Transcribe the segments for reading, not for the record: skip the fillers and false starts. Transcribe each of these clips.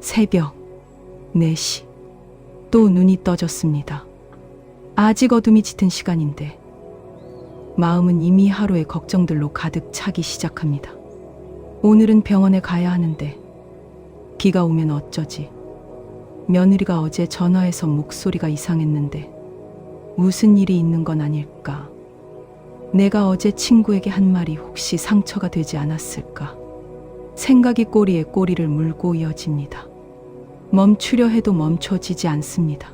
새벽 4시. 또 눈이 떠졌습니다. 아직 어둠이 짙은 시간인데 마음은 이미 하루의 걱정들로 가득 차기 시작합니다. 오늘은 병원에 가야 하는데 비가 오면 어쩌지? 며느리가 어제 전화해서 목소리가 이상했는데 무슨 일이 있는 건 아닐까? 내가 어제 친구에게 한 말이 혹시 상처가 되지 않았을까? 생각이 꼬리에 꼬리를 물고 이어집니다. 멈추려 해도 멈춰지지 않습니다.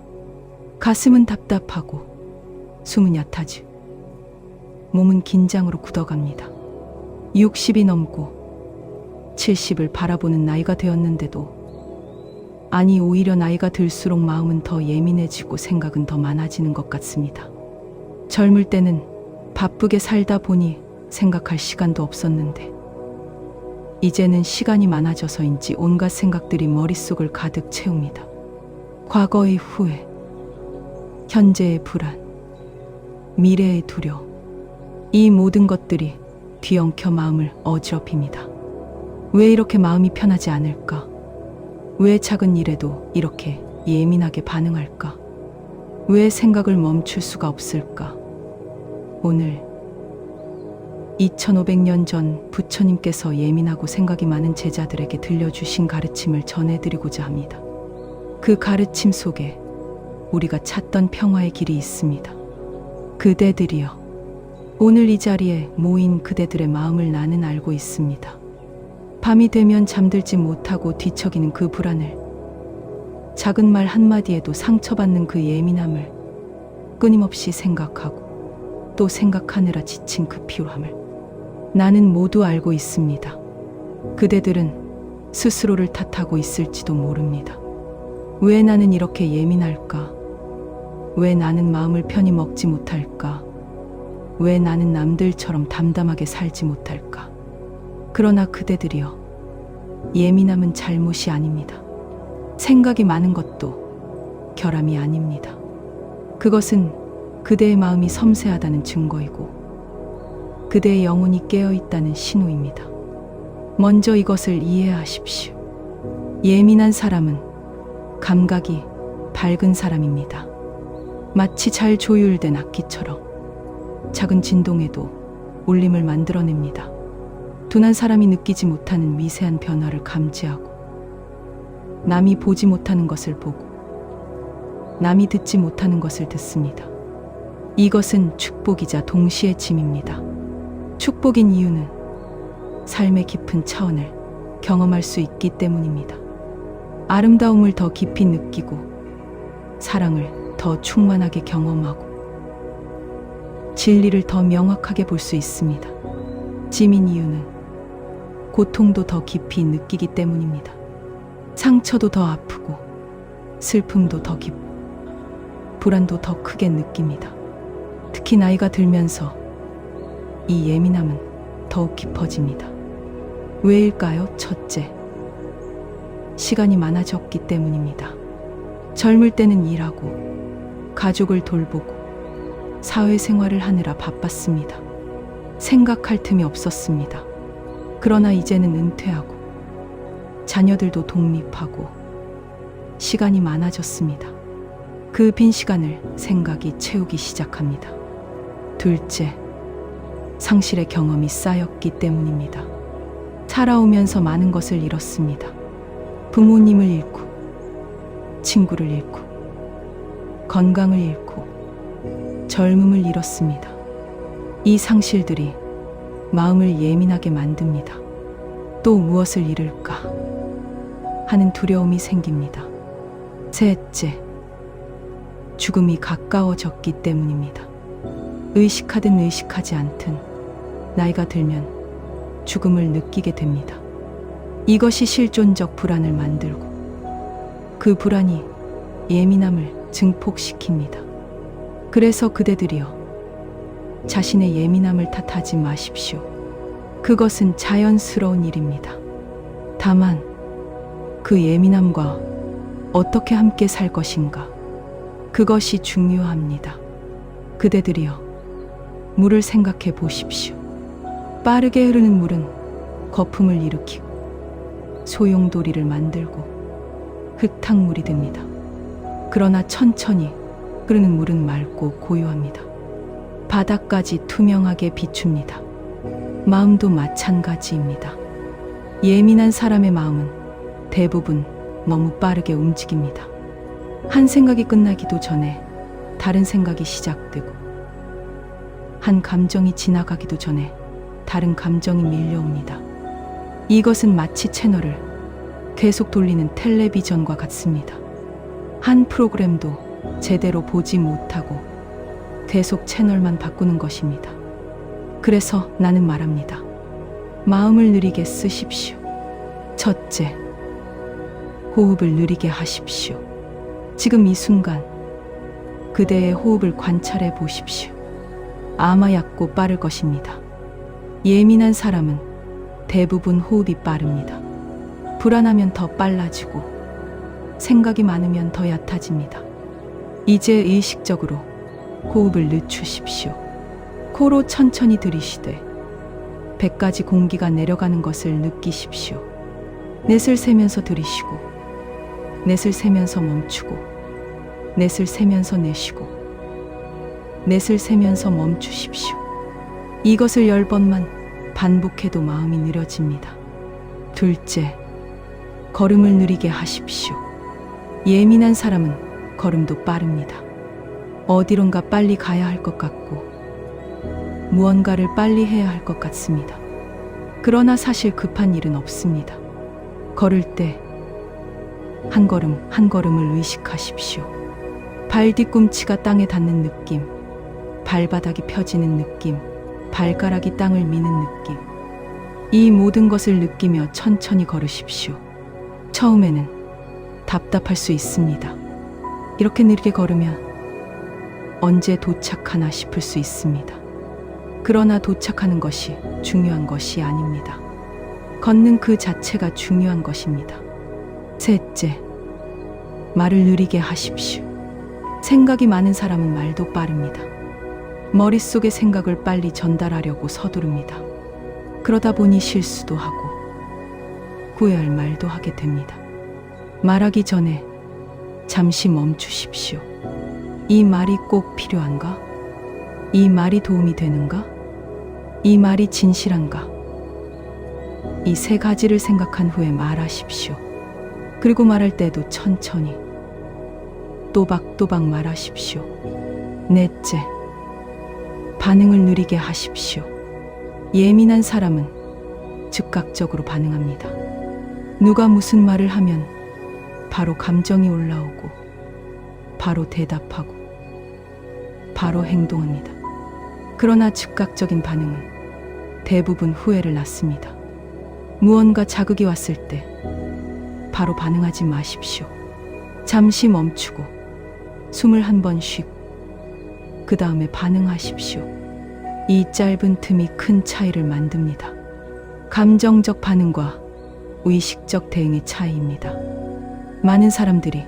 가슴은 답답하고 숨은 얕아지. 몸은 긴장으로 굳어갑니다. 60이 넘고 70을 바라보는 나이가 되었는데도, 아니 오히려 나이가 들수록 마음은 더 예민해지고 생각은 더 많아지는 것 같습니다. 젊을 때는 바쁘게 살다 보니 생각할 시간도 없었는데 이제는 시간이 많아져서인지 온갖 생각들이 머릿속을 가득 채웁니다. 과거의 후회, 현재의 불안, 미래의 두려움, 이 모든 것들이 뒤엉켜 마음을 어지럽힙니다. 왜 이렇게 마음이 편하지 않을까? 왜 작은 일에도 이렇게 예민하게 반응할까? 왜 생각을 멈출 수가 없을까? 오늘 2500년 전 부처님께서 예민하고 생각이 많은 제자들에게 들려주신 가르침을 전해드리고자 합니다. 그 가르침 속에 우리가 찾던 평화의 길이 있습니다. 그대들이여, 오늘 이 자리에 모인 그대들의 마음을 나는 알고 있습니다. 밤이 되면 잠들지 못하고 뒤척이는 그 불안을, 작은 말 한마디에도 상처받는 그 예민함을 끊임없이 생각하고 또 생각하느라 지친 그 피로함을 나는 모두 알고 있습니다. 그대들은 스스로를 탓하고 있을지도 모릅니다. 왜 나는 이렇게 예민할까? 왜 나는 마음을 편히 먹지 못할까? 왜 나는 남들처럼 담담하게 살지 못할까? 그러나 그대들이여, 예민함은 잘못이 아닙니다. 생각이 많은 것도 결함이 아닙니다. 그것은 그대의 마음이 섬세하다는 증거이고 그대의 영혼이 깨어있다는 신호입니다. 먼저 이것을 이해하십시오. 예민한 사람은 감각이 밝은 사람입니다. 마치 잘 조율된 악기처럼 작은 진동에도 울림을 만들어냅니다. 둔한 사람이 느끼지 못하는 미세한 변화를 감지하고, 남이 보지 못하는 것을 보고, 남이 듣지 못하는 것을 듣습니다. 이것은 축복이자 동시에 짐입니다. 축복인 이유는 삶의 깊은 차원을 경험할 수 있기 때문입니다. 아름다움을 더 깊이 느끼고 사랑을 더 충만하게 경험하고 진리를 더 명확하게 볼 수 있습니다. 짐인 이유는 고통도 더 깊이 느끼기 때문입니다. 상처도 더 아프고 슬픔도 더 깊고 불안도 더 크게 느낍니다. 특히 나이가 들면서 이 예민함은 더욱 깊어집니다. 왜일까요? 첫째, 시간이 많아졌기 때문입니다. 젊을 때는 일하고 가족을 돌보고 사회생활을 하느라 바빴습니다. 생각할 틈이 없었습니다. 그러나 이제는 은퇴하고 자녀들도 독립하고 시간이 많아졌습니다. 그 빈 시간을 생각이 채우기 시작합니다. 둘째, 상실의 경험이 쌓였기 때문입니다. 살아오면서 많은 것을 잃었습니다. 부모님을 잃고, 친구를 잃고, 건강을 잃고, 젊음을 잃었습니다. 이 상실들이 마음을 예민하게 만듭니다. 또 무엇을 잃을까 하는 두려움이 생깁니다. 셋째, 죽음이 가까워졌기 때문입니다. 의식하든 의식하지 않든 나이가 들면 죽음을 느끼게 됩니다. 이것이 실존적 불안을 만들고 그 불안이 예민함을 증폭시킵니다. 그래서 그대들이여, 자신의 예민함을 탓하지 마십시오. 그것은 자연스러운 일입니다. 다만 그 예민함과 어떻게 함께 살 것인가, 그것이 중요합니다. 그대들이여, 물을 생각해 보십시오. 빠르게 흐르는 물은 거품을 일으키고 소용돌이를 만들고 흙탕물이 됩니다. 그러나 천천히 흐르는 물은 맑고 고요합니다. 바닥까지 투명하게 비춥니다. 마음도 마찬가지입니다. 예민한 사람의 마음은 대부분 너무 빠르게 움직입니다. 한 생각이 끝나기도 전에 다른 생각이 시작되고, 한 감정이 지나가기도 전에 다른 감정이 밀려옵니다. 이것은 마치 채널을 계속 돌리는 텔레비전과 같습니다. 한 프로그램도 제대로 보지 못하고 계속 채널만 바꾸는 것입니다. 그래서 나는 말합니다. 마음을 느리게 쓰십시오. 첫째, 호흡을 느리게 하십시오. 지금 이 순간 그대의 호흡을 관찰해 보십시오. 아마 얕고 빠를 것입니다. 예민한 사람은 대부분 호흡이 빠릅니다. 불안하면 더 빨라지고 생각이 많으면 더 얕아집니다. 이제 의식적으로 호흡을 늦추십시오. 코로 천천히 들이쉬되 배까지 공기가 내려가는 것을 느끼십시오. 넷을 세면서 들이쉬고 넷을 세면서 멈추고 넷을 세면서 내쉬고 넷을 세면서 멈추십시오. 이것을 10번만 반복해도 마음이 느려집니다. 둘째, 걸음을 느리게 하십시오. 예민한 사람은 걸음도 빠릅니다. 어디론가 빨리 가야 할 것 같고 무언가를 빨리 해야 할 것 같습니다. 그러나 사실 급한 일은 없습니다. 걸을 때 한 걸음 한 걸음을 의식하십시오. 발 뒤꿈치가 땅에 닿는 느낌, 발바닥이 펴지는 느낌, 발가락이 땅을 미는 느낌, 이 모든 것을 느끼며 천천히 걸으십시오. 처음에는 답답할 수 있습니다. 이렇게 느리게 걸으면 언제 도착하나 싶을 수 있습니다. 그러나 도착하는 것이 중요한 것이 아닙니다. 걷는 그 자체가 중요한 것입니다. 셋째, 말을 느리게 하십시오. 생각이 많은 사람은 말도 빠릅니다. 머릿속의 생각을 빨리 전달하려고 서두릅니다. 그러다 보니 실수도 하고 후회할 말도 하게 됩니다. 말하기 전에 잠시 멈추십시오. 이 말이 꼭 필요한가? 이 말이 도움이 되는가? 이 말이 진실한가? 이 세 가지를 생각한 후에 말하십시오. 그리고 말할 때도 천천히 또박또박 말하십시오. 넷째, 반응을 느리게 하십시오. 예민한 사람은 즉각적으로 반응합니다. 누가 무슨 말을 하면 바로 감정이 올라오고 바로 대답하고 바로 행동합니다. 그러나 즉각적인 반응은 대부분 후회를 낳습니다. 무언가 자극이 왔을 때 바로 반응하지 마십시오. 잠시 멈추고 숨을 한 번 쉬고 그 다음에 반응하십시오. 이 짧은 틈이 큰 차이를 만듭니다. 감정적 반응과 의식적 대응의 차이입니다. 많은 사람들이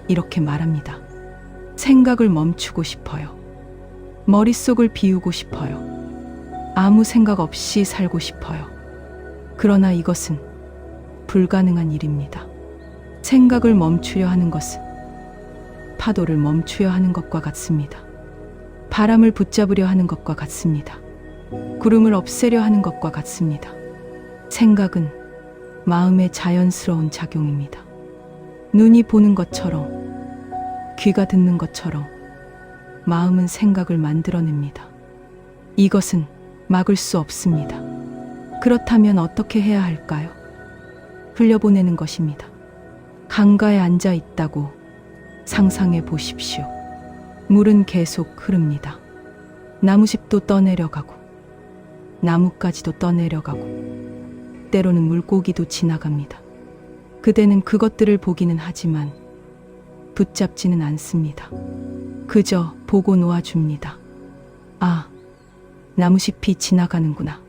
이렇게 말합니다. 생각을 멈추고 싶어요. 머릿속을 비우고 싶어요. 아무 생각 없이 살고 싶어요. 그러나 이것은 불가능한 일입니다. 생각을 멈추려 하는 것은 파도를 멈추려 하는 것과 같습니다. 바람을 붙잡으려 하는 것과 같습니다. 구름을 없애려 하는 것과 같습니다. 생각은 마음의 자연스러운 작용입니다. 눈이 보는 것처럼, 귀가 듣는 것처럼 마음은 생각을 만들어냅니다. 이것은 막을 수 없습니다. 그렇다면 어떻게 해야 할까요? 흘려보내는 것입니다. 강가에 앉아 있다고 상상해 보십시오. 물은 계속 흐릅니다. 나무잎도 떠내려가고 나뭇가지도 떠내려가고 때로는 물고기도 지나갑니다. 그대는 그것들을 보기는 하지만 붙잡지는 않습니다. 그저 보고 놓아줍니다. 아, 나무잎이 지나가는구나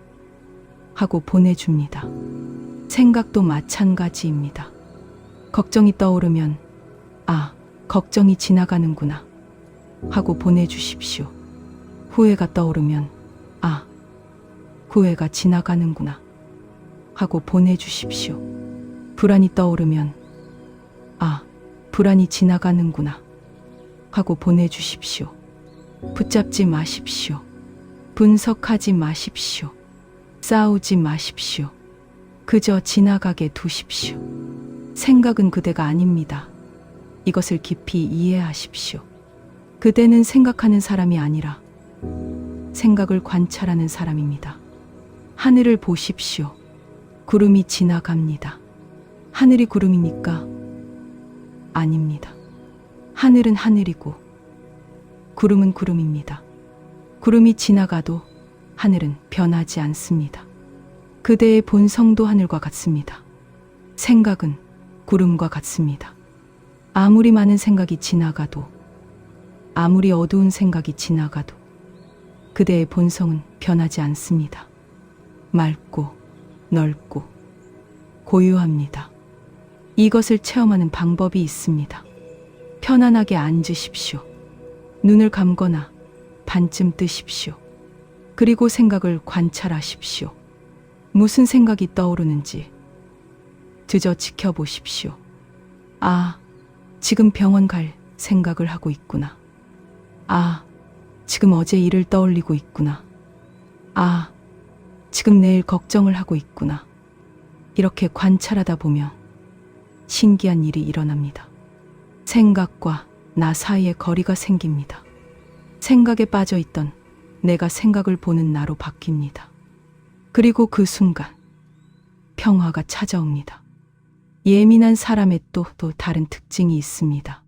하고 보내줍니다. 생각도 마찬가지입니다. 걱정이 떠오르면 아, 걱정이 지나가는구나 하고 보내주십시오. 후회가 떠오르면 아, 후회가 지나가는구나 하고 보내주십시오. 불안이 떠오르면 아, 불안이 지나가는구나 하고 보내주십시오. 붙잡지 마십시오. 분석하지 마십시오. 싸우지 마십시오. 그저 지나가게 두십시오. 생각은 그대가 아닙니다. 이것을 깊이 이해하십시오. 그대는 생각하는 사람이 아니라 생각을 관찰하는 사람입니다. 하늘을 보십시오. 구름이 지나갑니다. 하늘이 구름입니까? 아닙니다. 하늘은 하늘이고 구름은 구름입니다. 구름이 지나가도 하늘은 변하지 않습니다. 그대의 본성도 하늘과 같습니다. 생각은 구름과 같습니다. 아무리 많은 생각이 지나가도, 아무리 어두운 생각이 지나가도 그대의 본성은 변하지 않습니다. 맑고 넓고 고유합니다. 이것을 체험하는 방법이 있습니다. 편안하게 앉으십시오. 눈을 감거나 반쯤 뜨십시오. 그리고 생각을 관찰하십시오. 무슨 생각이 떠오르는지 드저 지켜보십시오. 아, 지금 병원 갈 생각을 하고 있구나. 아, 지금 어제 일을 떠올리고 있구나. 아, 지금 내일 걱정을 하고 있구나. 이렇게 관찰하다 보면 신기한 일이 일어납니다. 생각과 나 사이에 거리가 생깁니다. 생각에 빠져 있던 내가 생각을 보는 나로 바뀝니다. 그리고 그 순간 평화가 찾아옵니다. 예민한 사람의 또 다른 특징이 있습니다.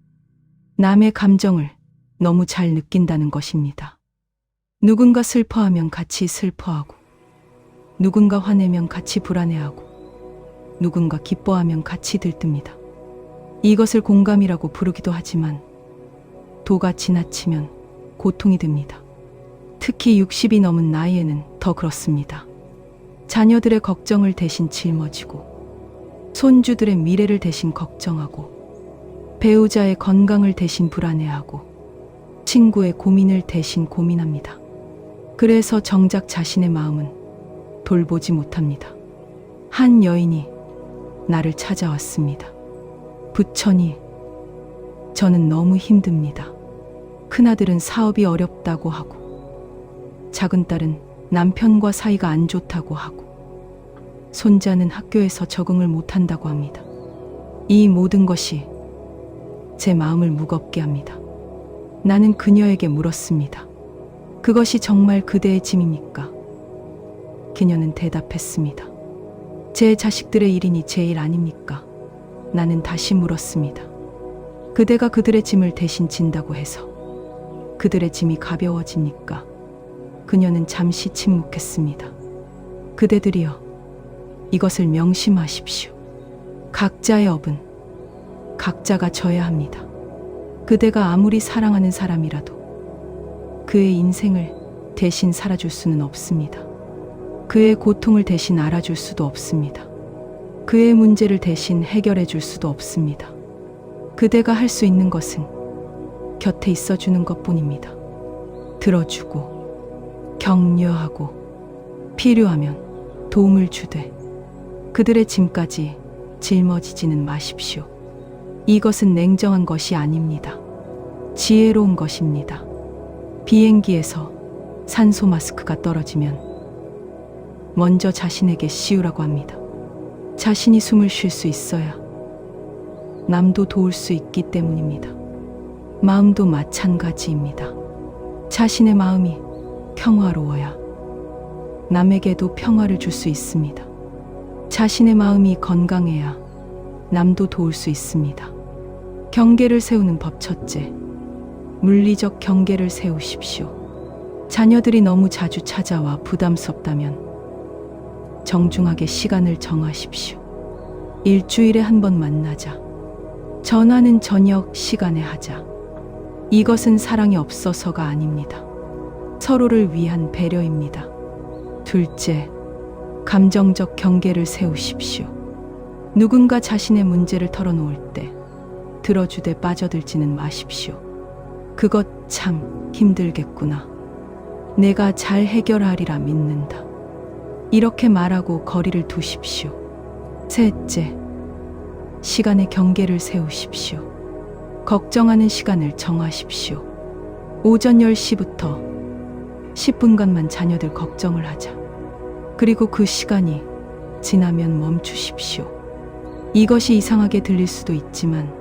남의 감정을 너무 잘 느낀다는 것입니다. 누군가 슬퍼하면 같이 슬퍼하고, 누군가 화내면 같이 불안해하고, 누군가 기뻐하면 같이 들뜹니다. 이것을 공감이라고 부르기도 하지만 도가 지나치면 고통이 듭니다. 특히 60이 넘은 나이에는 더 그렇습니다. 자녀들의 걱정을 대신 짊어지고, 손주들의 미래를 대신 걱정하고, 배우자의 건강을 대신 불안해하고, 친구의 고민을 대신 고민합니다. 그래서 정작 자신의 마음은 돌보지 못합니다. 한 여인이 나를 찾아왔습니다. 부처님, 저는 너무 힘듭니다. 큰아들은 사업이 어렵다고 하고, 작은 딸은 남편과 사이가 안 좋다고 하고, 손자는 학교에서 적응을 못한다고 합니다. 이 모든 것이 제 마음을 무겁게 합니다. 나는 그녀에게 물었습니다. 그것이 정말 그대의 짐입니까? 그녀는 대답했습니다. 제 자식들의 일이니 제 일 아닙니까? 나는 다시 물었습니다. 그대가 그들의 짐을 대신 진다고 해서 그들의 짐이 가벼워집니까? 그녀는 잠시 침묵했습니다. 그대들이여, 이것을 명심하십시오. 각자의 업은 각자가 져야 합니다. 그대가 아무리 사랑하는 사람이라도 그의 인생을 대신 살아줄 수는 없습니다. 그의 고통을 대신 알아줄 수도 없습니다. 그의 문제를 대신 해결해 줄 수도 없습니다. 그대가 할 수 있는 것은 곁에 있어주는 것뿐입니다. 들어주고, 격려하고, 필요하면 도움을 주되 그들의 짐까지 짊어지지는 마십시오. 이것은 냉정한 것이 아닙니다. 지혜로운 것입니다. 비행기에서 산소 마스크가 떨어지면 먼저 자신에게 씌우라고 합니다. 자신이 숨을 쉴 수 있어야 남도 도울 수 있기 때문입니다. 마음도 마찬가지입니다. 자신의 마음이 평화로워야 남에게도 평화를 줄 수 있습니다. 자신의 마음이 건강해야 남도 도울 수 있습니다. 경계를 세우는 법 첫째, 물리적 경계를 세우십시오. 자녀들이 너무 자주 찾아와 부담스럽다면 정중하게 시간을 정하십시오. 일주일에 한 번 만나자. 전화는 저녁 시간에 하자. 이것은 사랑이 없어서가 아닙니다. 서로를 위한 배려입니다. 둘째, 감정적 경계를 세우십시오. 누군가 자신의 문제를 털어놓을 때 들어주되 빠져들지는 마십시오. 그것 참 힘들겠구나. 내가 잘 해결하리라 믿는다. 이렇게 말하고 거리를 두십시오. 셋째, 시간의 경계를 세우십시오. 걱정하는 시간을 정하십시오. 오전 10시부터 10분간만 자녀들 걱정을 하자. 그리고 그 시간이 지나면 멈추십시오. 이것이 이상하게 들릴 수도 있지만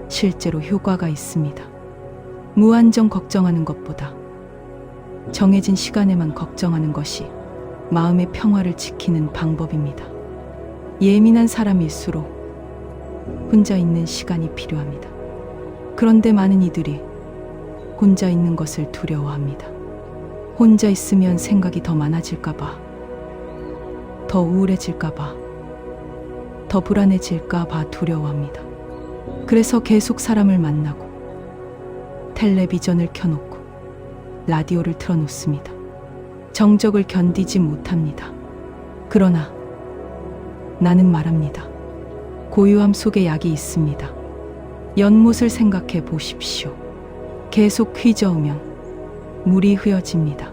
실제로 효과가 있습니다. 무한정 걱정하는 것보다 정해진 시간에만 걱정하는 것이 마음의 평화를 지키는 방법입니다. 예민한 사람일수록 혼자 있는 시간이 필요합니다. 그런데 많은 이들이 혼자 있는 것을 두려워합니다. 혼자 있으면 생각이 더 많아질까봐, 더 우울해질까봐, 더 불안해질까봐 두려워합니다. 그래서 계속 사람을 만나고 텔레비전을 켜놓고 라디오를 틀어놓습니다. 정적을 견디지 못합니다. 그러나 나는 말합니다. 고요함 속에 약이 있습니다. 연못을 생각해 보십시오. 계속 휘저으면 물이 흐려집니다.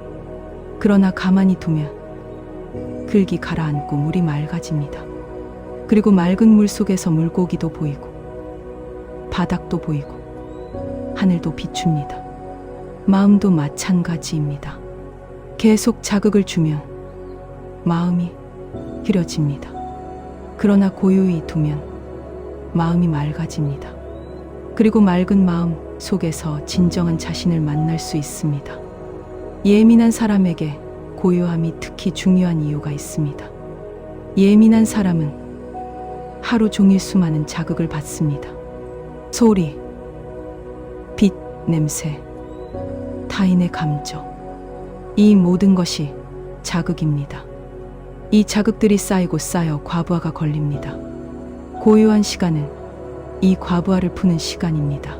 그러나 가만히 두면 글기 가라앉고 물이 맑아집니다. 그리고 맑은 물 속에서 물고기도 보이고 바닥도 보이고 하늘도 비춥니다. 마음도 마찬가지입니다. 계속 자극을 주면 마음이 흐려집니다. 그러나 고요히 두면 마음이 맑아집니다. 그리고 맑은 마음 속에서 진정한 자신을 만날 수 있습니다. 예민한 사람에게 고요함이 특히 중요한 이유가 있습니다. 예민한 사람은 하루 종일 수많은 자극을 받습니다. 소리, 빛, 냄새, 타인의 감정, 이 모든 것이 자극입니다. 이 자극들이 쌓이고 쌓여 과부하가 걸립니다. 고요한 시간은 이 과부하를 푸는 시간입니다.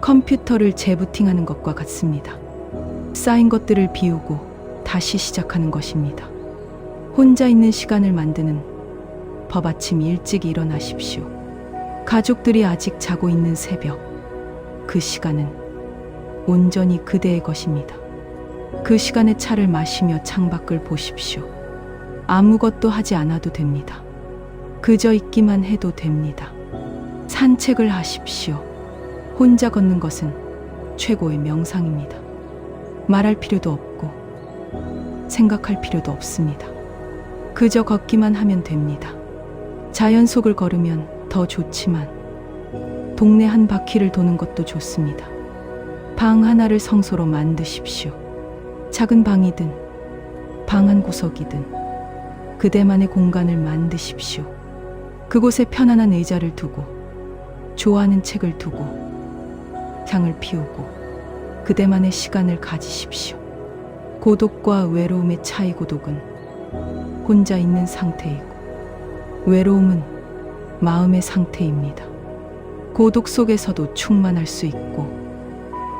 컴퓨터를 재부팅하는 것과 같습니다. 쌓인 것들을 비우고 다시 시작하는 것입니다. 혼자 있는 시간을 만드는 법. 아침 일찍 일어나십시오. 가족들이 아직 자고 있는 새벽, 그 시간은 온전히 그대의 것입니다. 그 시간에 차를 마시며 창밖을 보십시오. 아무것도 하지 않아도 됩니다. 그저 있기만 해도 됩니다. 산책을 하십시오. 혼자 걷는 것은 최고의 명상입니다. 말할 필요도 없고 생각할 필요도 없습니다. 그저 걷기만 하면 됩니다. 자연 속을 걸으면 더 좋지만 동네 한 바퀴를 도는 것도 좋습니다. 방 하나를 성소로 만드십시오. 작은 방이든 방 한 구석이든 그대만의 공간을 만드십시오. 그곳에 편안한 의자를 두고 좋아하는 책을 두고 향을 피우고 그대만의 시간을 가지십시오. 고독과 외로움의 차이. 고독은 혼자 있는 상태이고 외로움은 마음의 상태입니다. 고독 속에서도 충만할 수 있고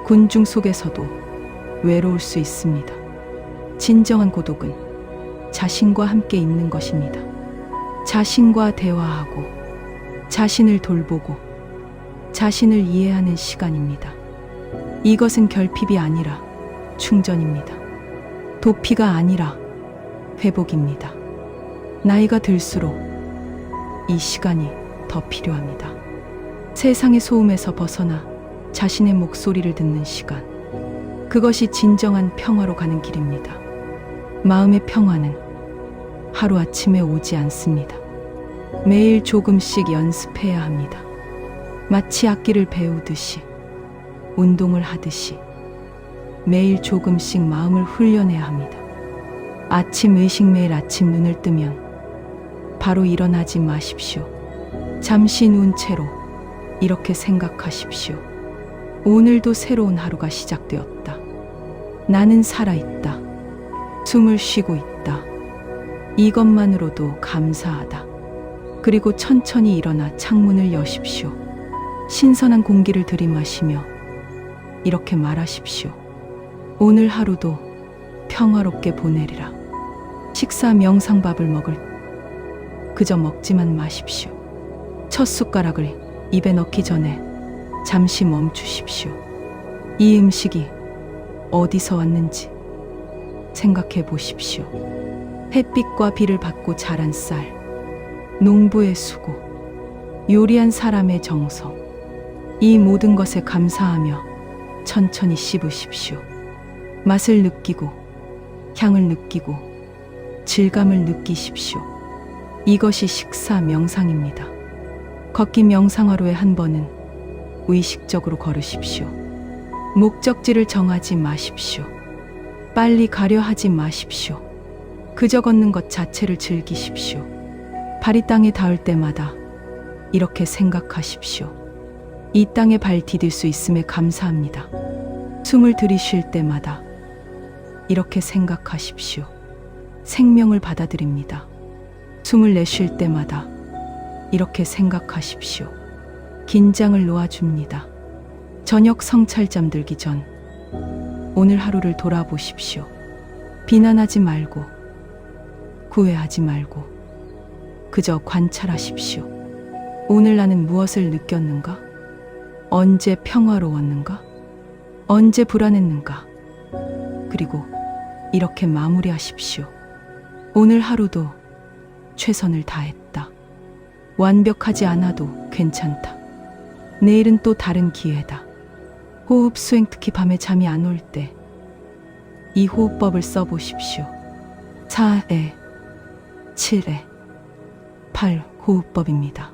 군중 속에서도 외로울 수 있습니다. 진정한 고독은 자신과 함께 있는 것입니다. 자신과 대화하고 자신을 돌보고 자신을 이해하는 시간입니다. 이것은 결핍이 아니라 충전입니다. 도피가 아니라 회복입니다. 나이가 들수록 이 시간이 더 필요합니다. 세상의 소음에서 벗어나 자신의 목소리를 듣는 시간. 그것이 진정한 평화로 가는 길입니다. 마음의 평화는 하루아침에 오지 않습니다. 매일 조금씩 연습해야 합니다. 마치 악기를 배우듯이, 운동을 하듯이 매일 조금씩 마음을 훈련해야 합니다. 아침 의식. 매일 아침 눈을 뜨면 바로 일어나지 마십시오. 잠시 누운 채로 이렇게 생각하십시오. 오늘도 새로운 하루가 시작되었다. 나는 살아있다. 숨을 쉬고 있다. 이것만으로도 감사하다. 그리고 천천히 일어나 창문을 여십시오. 신선한 공기를 들이마시며 이렇게 말하십시오. 오늘 하루도 평화롭게 보내리라. 식사 명상밥을 그저 먹지만 마십시오. 첫 숟가락을 입에 넣기 전에 잠시 멈추십시오. 이 음식이 어디서 왔는지, 생각해 보십시오. 햇빛과 비를 받고 자란 쌀, 농부의 수고, 요리한 사람의 정성, 이 모든 것에 감사하며 천천히 씹으십시오. 맛을 느끼고, 향을 느끼고, 질감을 느끼십시오. 이것이 식사 명상입니다. 걷기 명상 하루에 한 번은 의식적으로 걸으십시오. 목적지를 정하지 마십시오. 빨리 가려 하지 마십시오. 그저 걷는 것 자체를 즐기십시오. 발이 땅에 닿을 때마다 이렇게 생각하십시오. 이 땅에 발 디딜 수 있음에 감사합니다. 숨을 들이쉴 때마다 이렇게 생각하십시오. 생명을 받아들입니다. 숨을 내쉴 때마다 이렇게 생각하십시오. 긴장을 놓아줍니다. 저녁 성찰 잠들기 전 오늘 하루를 돌아보십시오. 비난하지 말고, 구애하지 말고, 그저 관찰하십시오. 오늘 나는 무엇을 느꼈는가? 언제 평화로웠는가? 언제 불안했는가? 그리고 이렇게 마무리하십시오. 오늘 하루도 최선을 다했다. 완벽하지 않아도 괜찮다. 내일은 또 다른 기회다. 호흡 수행, 특히 밤에 잠이 안 올 때 이 호흡법을 써보십시오. 4에 7에 8 호흡법입니다.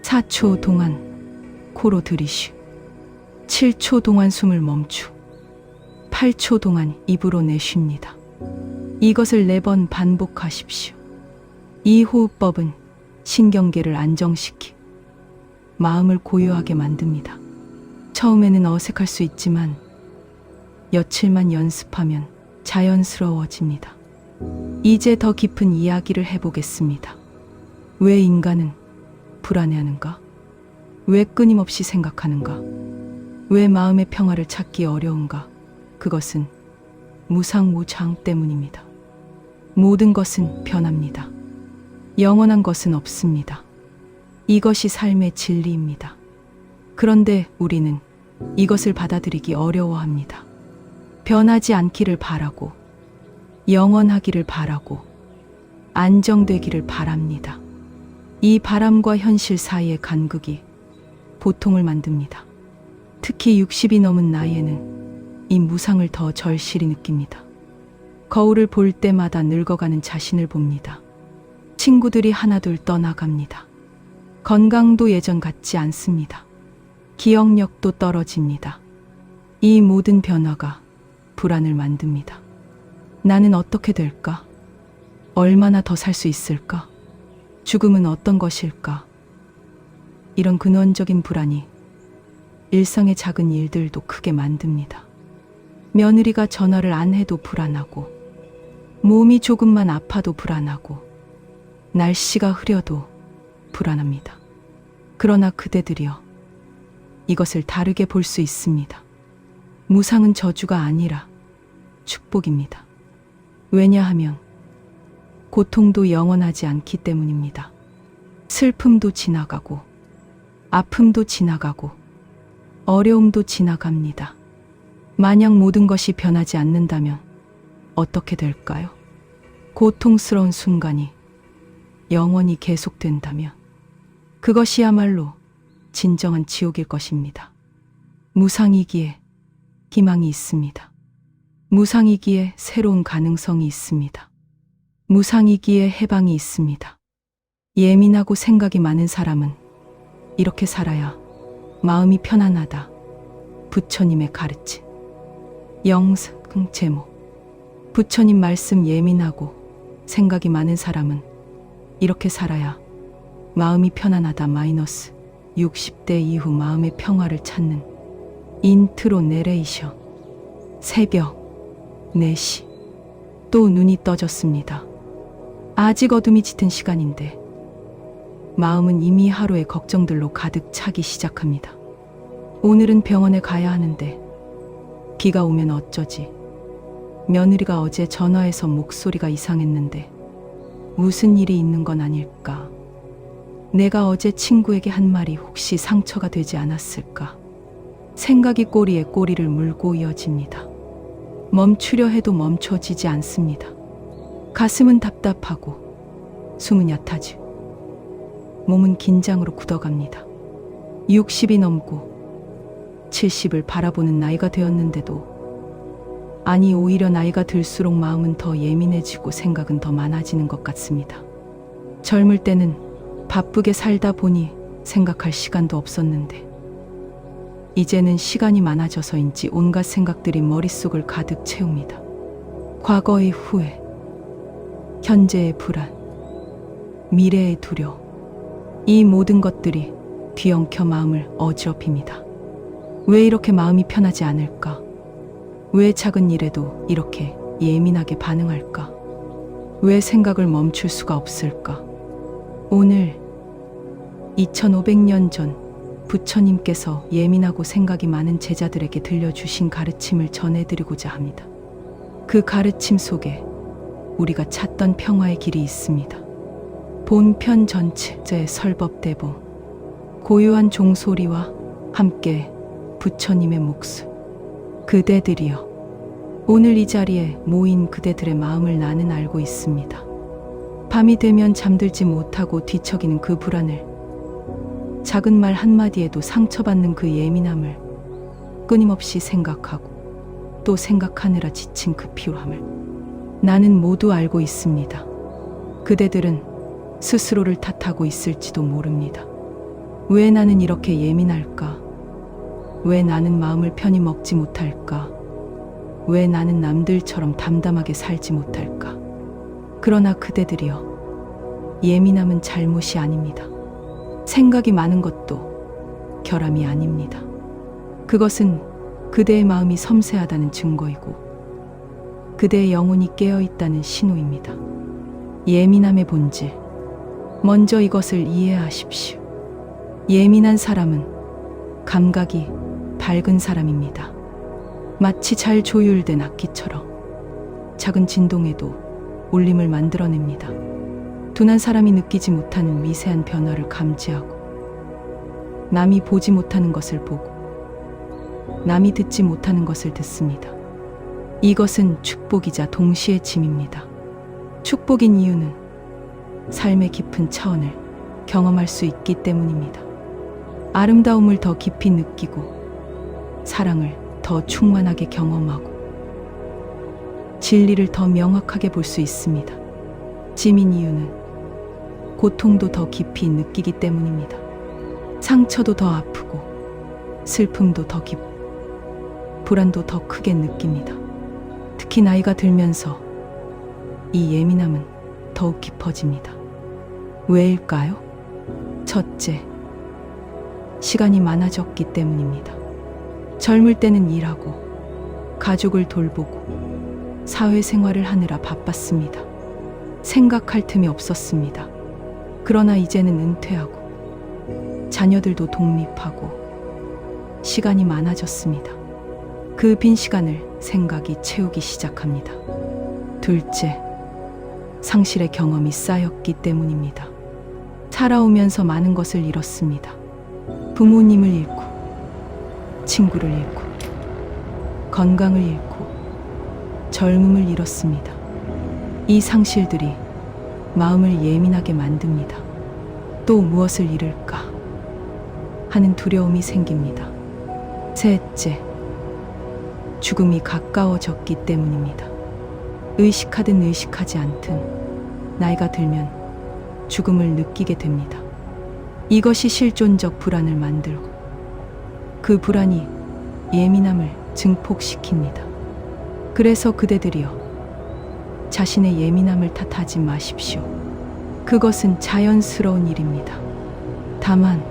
4초 동안 코로 들이쉬, 7초 동안 숨을 멈추, 8초 동안 입으로 내쉽니다. 이것을 4번 반복하십시오. 이 호흡법은 신경계를 안정시키, 마음을 고요하게 만듭니다. 처음에는 어색할 수 있지만 며칠만 연습하면 자연스러워집니다. 이제 더 깊은 이야기를 해보겠습니다. 왜 인간은 불안해하는가? 왜 끊임없이 생각하는가? 왜 마음의 평화를 찾기 어려운가? 그것은 무상무常때문입니다. 모든 것은 변합니다. 영원한 것은 없습니다. 이것이 삶의 진리입니다. 그런데 우리는 이것을 받아들이기 어려워합니다. 변하지 않기를 바라고, 영원하기를 바라고, 안정되기를 바랍니다. 이 바람과 현실 사이의 간극이 고통을 만듭니다. 특히 60이 넘은 나이에는 이 무상을 더 절실히 느낍니다. 거울을 볼 때마다 늙어가는 자신을 봅니다. 친구들이 하나둘 떠나갑니다. 건강도 예전 같지 않습니다. 기억력도 떨어집니다. 이 모든 변화가 불안을 만듭니다. 나는 어떻게 될까? 얼마나 더 살 수 있을까? 죽음은 어떤 것일까? 이런 근원적인 불안이 일상의 작은 일들도 크게 만듭니다. 며느리가 전화를 안 해도 불안하고, 몸이 조금만 아파도 불안하고, 날씨가 흐려도 불안합니다. 그러나 그대들이여, 이것을 다르게 볼 수 있습니다. 무상은 저주가 아니라 축복입니다. 왜냐하면 고통도 영원하지 않기 때문입니다. 슬픔도 지나가고, 아픔도 지나가고, 어려움도 지나갑니다. 만약 모든 것이 변하지 않는다면 어떻게 될까요? 고통스러운 순간이 영원히 계속된다면 그것이야말로 진정한 지옥일 것입니다. 무상이기에 희망이 있습니다. 무상이기에 새로운 가능성이 있습니다. 무상이기에 해방이 있습니다. 예민하고 생각이 많은 사람은 이렇게 살아야 마음이 편안하다. 부처님의 가르침. 영상 제목. 부처님 말씀. 예민하고 생각이 많은 사람은 이렇게 살아야 마음이 편안하다. 마이너스 60대 이후 마음의 평화를 찾는 인트로 내레이션. 새벽 4시. 또 눈이 떠졌습니다. 아직 어둠이 짙은 시간인데 마음은 이미 하루의 걱정들로 가득 차기 시작합니다. 오늘은 병원에 가야 하는데 비가 오면 어쩌지? 며느리가 어제 전화해서 목소리가 이상했는데 무슨 일이 있는 건 아닐까? 내가 어제 친구에게 한 말이 혹시 상처가 되지 않았을까? 생각이 꼬리에 꼬리를 물고 이어집니다. 멈추려 해도 멈춰지지 않습니다. 가슴은 답답하고 숨은 얕아지 몸은 긴장으로 굳어갑니다. 60이 넘고 70을 바라보는 나이가 되었는데도 아니 오히려 나이가 들수록 마음은 더 예민해지고 생각은 더 많아지는 것 같습니다. 젊을 때는 바쁘게 살다 보니 생각할 시간도 없었는데 이제는 시간이 많아져서인지 온갖 생각들이 머릿속을 가득 채웁니다. 과거의 후회, 현재의 불안, 미래의 두려움, 이 모든 것들이 뒤엉켜 마음을 어지럽힙니다. 왜 이렇게 마음이 편하지 않을까? 왜 작은 일에도 이렇게 예민하게 반응할까? 왜 생각을 멈출 수가 없을까? 오늘 2500년 전 부처님께서 예민하고 생각이 많은 제자들에게 들려주신 가르침을 전해드리고자 합니다. 그 가르침 속에 우리가 찾던 평화의 길이 있습니다. 본편 전체의 설법대본, 고유한 종소리와 함께 부처님의 목소 그대들이여, 오늘 이 자리에 모인 그대들의 마음을 나는 알고 있습니다. 밤이 되면 잠들지 못하고 뒤척이는 그 불안을, 작은 말 한마디에도 상처받는 그 예민함을 끊임없이 생각하고 또 생각하느라 지친 그 피로함을 나는 모두 알고 있습니다. 그대들은 스스로를 탓하고 있을지도 모릅니다. 왜 나는 이렇게 예민할까? 왜 나는 마음을 편히 먹지 못할까? 왜 나는 남들처럼 담담하게 살지 못할까? 그러나 그대들이여, 예민함은 잘못이 아닙니다. 생각이 많은 것도 결함이 아닙니다. 그것은 그대의 마음이 섬세하다는 증거이고 그대의 영혼이 깨어있다는 신호입니다. 예민함의 본질, 먼저 이것을 이해하십시오. 예민한 사람은 감각이 밝은 사람입니다. 마치 잘 조율된 악기처럼 작은 진동에도 울림을 만들어냅니다. 둔한 사람이 느끼지 못하는 미세한 변화를 감지하고 남이 보지 못하는 것을 보고 남이 듣지 못하는 것을 듣습니다. 이것은 축복이자 동시에 짐입니다. 축복인 이유는 삶의 깊은 차원을 경험할 수 있기 때문입니다. 아름다움을 더 깊이 느끼고 사랑을 더 충만하게 경험하고 진리를 더 명확하게 볼 수 있습니다. 짐인 이유는 고통도 더 깊이 느끼기 때문입니다. 상처도 더 아프고 슬픔도 더 깊고 불안도 더 크게 느낍니다. 특히 나이가 들면서 이 예민함은 더욱 깊어집니다. 왜일까요? 첫째, 시간이 많아졌기 때문입니다. 젊을 때는 일하고 가족을 돌보고 사회생활을 하느라 바빴습니다. 생각할 틈이 없었습니다. 그러나 이제는 은퇴하고 자녀들도 독립하고 시간이 많아졌습니다. 그 빈 시간을 생각이 채우기 시작합니다. 둘째, 상실의 경험이 쌓였기 때문입니다. 살아오면서 많은 것을 잃었습니다. 부모님을 잃고 친구를 잃고 건강을 잃고 젊음을 잃었습니다. 이 상실들이 마음을 예민하게 만듭니다. 또 무엇을 잃을까 하는 두려움이 생깁니다. 셋째, 죽음이 가까워졌기 때문입니다. 의식하든 의식하지 않든 나이가 들면 죽음을 느끼게 됩니다. 이것이 실존적 불안을 만들고 그 불안이 예민함을 증폭시킵니다. 그래서 그대들이여, 자신의 예민함을 탓하지 마십시오. 그것은 자연스러운 일입니다. 다만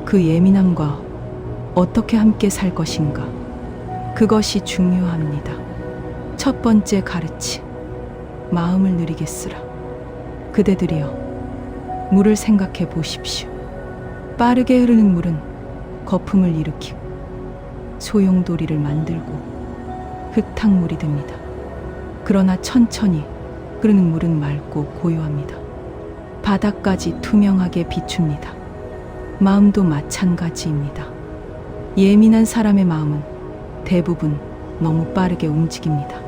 그 예민함과 어떻게 함께 살 것인가, 그것이 중요합니다. 첫 번째 가르침, 마음을 느리게 쓰라. 그대들이여, 물을 생각해 보십시오. 빠르게 흐르는 물은 거품을 일으키고 소용돌이를 만들고 흙탕물이 됩니다. 그러나 천천히 흐르는 물은 맑고 고요합니다. 바닥까지 투명하게 비춥니다. 마음도 마찬가지입니다. 예민한 사람의 마음은 대부분 너무 빠르게 움직입니다.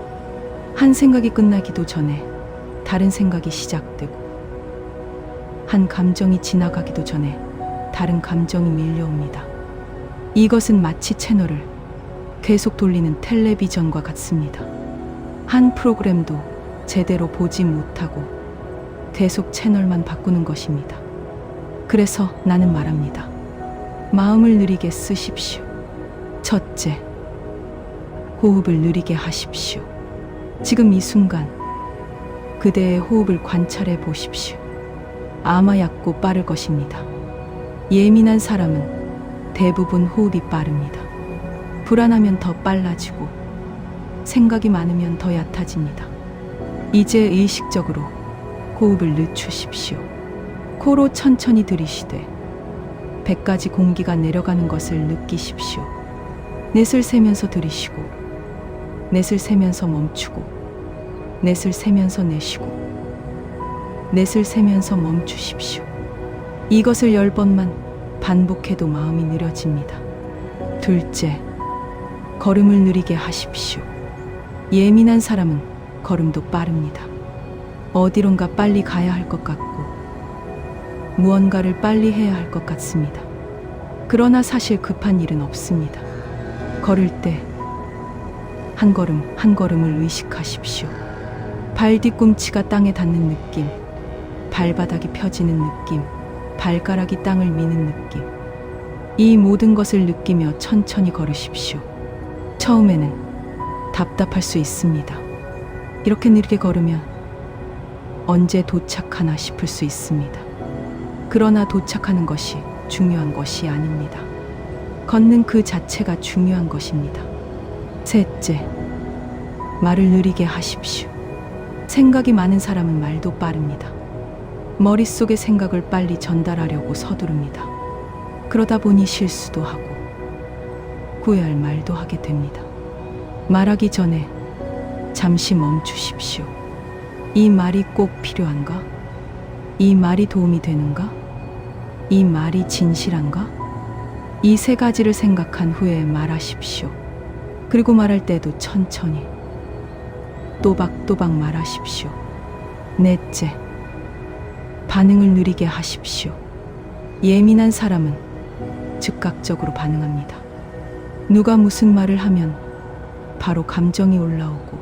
한 생각이 끝나기도 전에 다른 생각이 시작되고, 한 감정이 지나가기도 전에 다른 감정이 밀려옵니다. 이것은 마치 채널을 계속 돌리는 텔레비전과 같습니다. 한 프로그램도 제대로 보지 못하고 계속 채널만 바꾸는 것입니다. 그래서 나는 말합니다. 마음을 느리게 쓰십시오. 첫째, 호흡을 느리게 하십시오. 지금 이 순간 그대의 호흡을 관찰해 보십시오. 아마 얕고 빠를 것입니다. 예민한 사람은 대부분 호흡이 빠릅니다. 불안하면 더 빨라지고 생각이 많으면 더 얕아집니다. 이제 의식적으로 호흡을 늦추십시오. 코로 천천히 들이쉬되 배까지 공기가 내려가는 것을 느끼십시오. 넷을 세면서 들이쉬고, 넷을 세면서 멈추고, 넷을 세면서 내쉬고, 넷을 세면서 멈추십시오. 이것을 10번만 반복해도 마음이 느려집니다. 둘째, 걸음을 느리게 하십시오. 예민한 사람은 걸음도 빠릅니다. 어디론가 빨리 가야 할 것 같고 무언가를 빨리 해야 할 것 같습니다. 그러나 사실 급한 일은 없습니다. 걸을 때 한 걸음 한 걸음을 의식하십시오. 발 뒤꿈치가 땅에 닿는 느낌, 발바닥이 펴지는 느낌, 발가락이 땅을 미는 느낌, 이 모든 것을 느끼며 천천히 걸으십시오. 처음에는 답답할 수 있습니다. 이렇게 느리게 걸으면 언제 도착하나 싶을 수 있습니다. 그러나 도착하는 것이 중요한 것이 아닙니다. 걷는 그 자체가 중요한 것입니다. 셋째, 말을 느리게 하십시오. 생각이 많은 사람은 말도 빠릅니다. 머릿속의 생각을 빨리 전달하려고 서두릅니다. 그러다 보니 실수도 하고 후회할 말도 하게 됩니다. 말하기 전에 잠시 멈추십시오. 이 말이 꼭 필요한가? 이 말이 도움이 되는가? 이 말이 진실한가? 이 세 가지를 생각한 후에 말하십시오. 그리고 말할 때도 천천히 또박또박 말하십시오. 넷째, 반응을 느리게 하십시오. 예민한 사람은 즉각적으로 반응합니다. 누가 무슨 말을 하면 바로 감정이 올라오고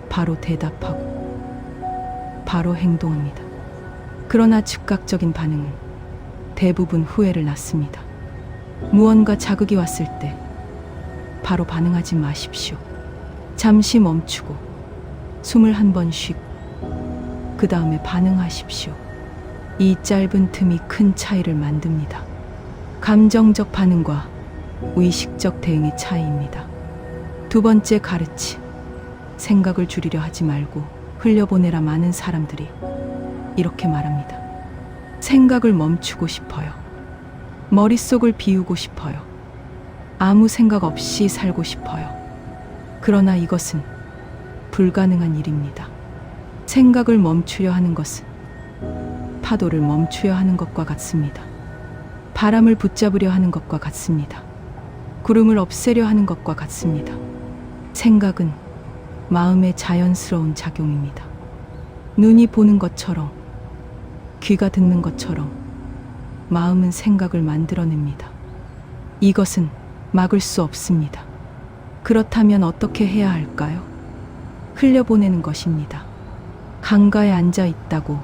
바로 대답하고 바로 행동합니다. 그러나 즉각적인 반응은 대부분 후회를 낳습니다. 무언가 자극이 왔을 때 바로 반응하지 마십시오. 잠시 멈추고 숨을 한 번 쉬고 그 다음에 반응하십시오. 이 짧은 틈이 큰 차이를 만듭니다. 감정적 반응과 의식적 대응의 차이입니다. 두 번째 가르침, 생각을 줄이려 하지 말고 흘려보내라. 많은 사람들이 이렇게 말합니다. 생각을 멈추고 싶어요. 머릿속을 비우고 싶어요. 아무 생각 없이 살고 싶어요. 그러나 이것은 불가능한 일입니다. 생각을 멈추려 하는 것은 파도를 멈추려 하는 것과 같습니다. 바람을 붙잡으려 하는 것과 같습니다. 구름을 없애려 하는 것과 같습니다. 생각은 마음의 자연스러운 작용입니다. 눈이 보는 것처럼, 귀가 듣는 것처럼 마음은 생각을 만들어냅니다. 이것은 막을 수 없습니다. 그렇다면 어떻게 해야 할까요? 흘려보내는 것입니다. 강가에 앉아 있다고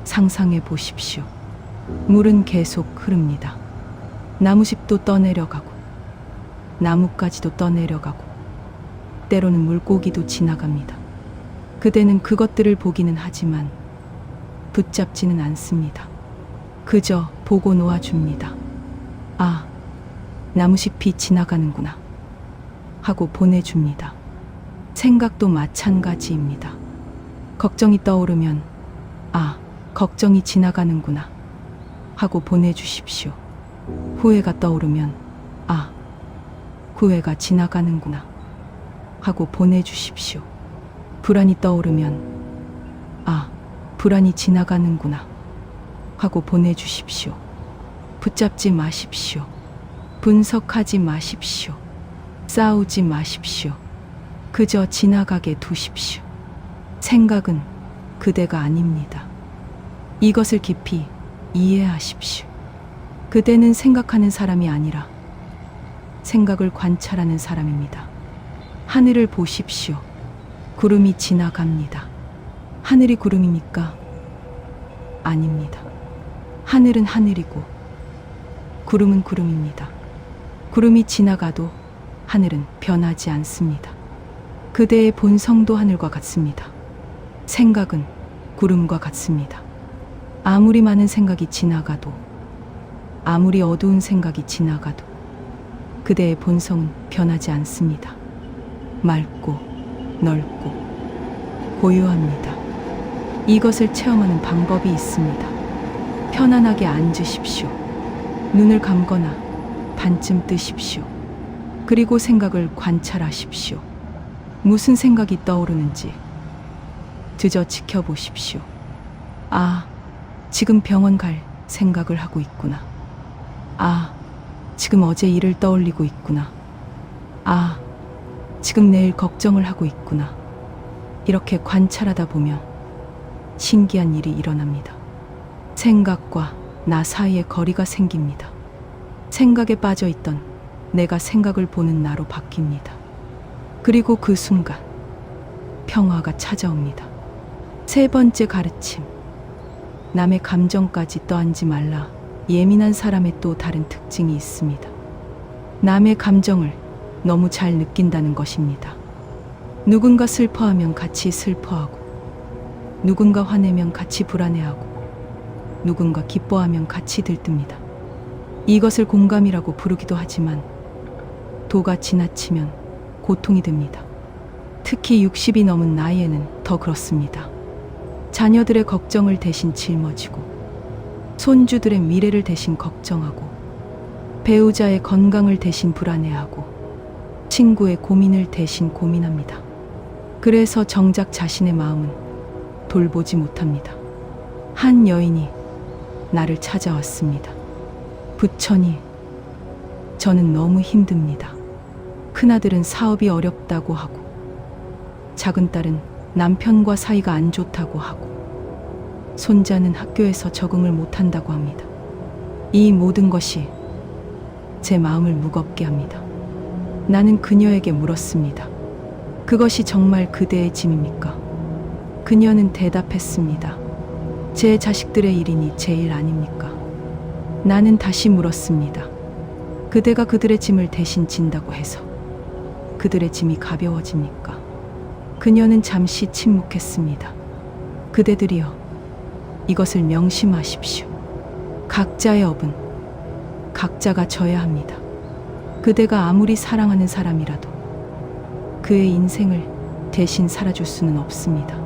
상상해 보십시오. 물은 계속 흐릅니다. 나무숲도 떠내려가고 나뭇가지도 떠내려가고 때로는 물고기도 지나갑니다. 그대는 그것들을 보기는 하지만 붙잡지는 않습니다. 그저 보고 놓아줍니다. 아, 나무숲이 지나가는구나 하고 보내줍니다. 생각도 마찬가지입니다. 걱정이 떠오르면 아, 걱정이 지나가는구나 하고 보내주십시오. 후회가 떠오르면 아, 후회가 지나가는구나 하고 보내주십시오. 불안이 떠오르면 아, 불안이 지나가는구나 하고 보내주십시오. 붙잡지 마십시오. 분석하지 마십시오. 싸우지 마십시오. 그저 지나가게 두십시오. 생각은 그대가 아닙니다. 이것을 깊이 이해하십시오. 그대는 생각하는 사람이 아니라 생각을 관찰하는 사람입니다. 하늘을 보십시오. 구름이 지나갑니다. 하늘이 구름입니까? 아닙니다. 하늘은 하늘이고 구름은 구름입니다. 구름이 지나가도 하늘은 변하지 않습니다. 그대의 본성도 하늘과 같습니다. 생각은 구름과 같습니다. 아무리 많은 생각이 지나가도, 아무리 어두운 생각이 지나가도 그대의 본성은 변하지 않습니다. 맑고 넓고 고요합니다. 이것을 체험하는 방법이 있습니다. 편안하게 앉으십시오. 눈을 감거나 반쯤 뜨십시오. 그리고 생각을 관찰하십시오. 무슨 생각이 떠오르는지 드저 지켜보십시오. 아, 지금 병원 갈 생각을 하고 있구나. 아, 지금 어제 일을 떠올리고 있구나. 아, 지금 내일 걱정을 하고 있구나. 이렇게 관찰하다 보면 신기한 일이 일어납니다. 생각과 나 사이에 거리가 생깁니다. 생각에 빠져 있던 내가 생각을 보는 나로 바뀝니다. 그리고 그 순간 평화가 찾아옵니다. 세 번째 가르침. 남의 감정까지 떠안지 말라. 예민한 사람의 또 다른 특징이 있습니다. 남의 감정을 너무 잘 느낀다는 것입니다. 누군가 슬퍼하면 같이 슬퍼하고, 누군가 화내면 같이 불안해하고, 누군가 기뻐하면 같이 들뜹니다. 이것을 공감이라고 부르기도 하지만 도가 지나치면 고통이 듭니다. 특히 60이 넘은 나이에는 더 그렇습니다. 자녀들의 걱정을 대신 짊어지고, 손주들의 미래를 대신 걱정하고, 배우자의 건강을 대신 불안해하고, 친구의 고민을 대신 고민합니다. 그래서 정작 자신의 마음은 돌보지 못합니다. 한 여인이 나를 찾아왔습니다. 부처님, 저는 너무 힘듭니다. 큰아들은 사업이 어렵다고 하고, 작은 딸은 남편과 사이가 안 좋다고 하고, 손자는 학교에서 적응을 못한다고 합니다. 이 모든 것이 제 마음을 무겁게 합니다. 나는 그녀에게 물었습니다. 그것이 정말 그대의 짐입니까? 그녀는 대답했습니다. 제 자식들의 일이니 제 일 아닙니까? 나는 다시 물었습니다. 그대가 그들의 짐을 대신 진다고 해서 그들의 짐이 가벼워집니까? 그녀는 잠시 침묵했습니다. 그대들이여, 이것을 명심하십시오. 각자의 업은 각자가 져야 합니다. 그대가 아무리 사랑하는 사람이라도 그의 인생을 대신 살아줄 수는 없습니다.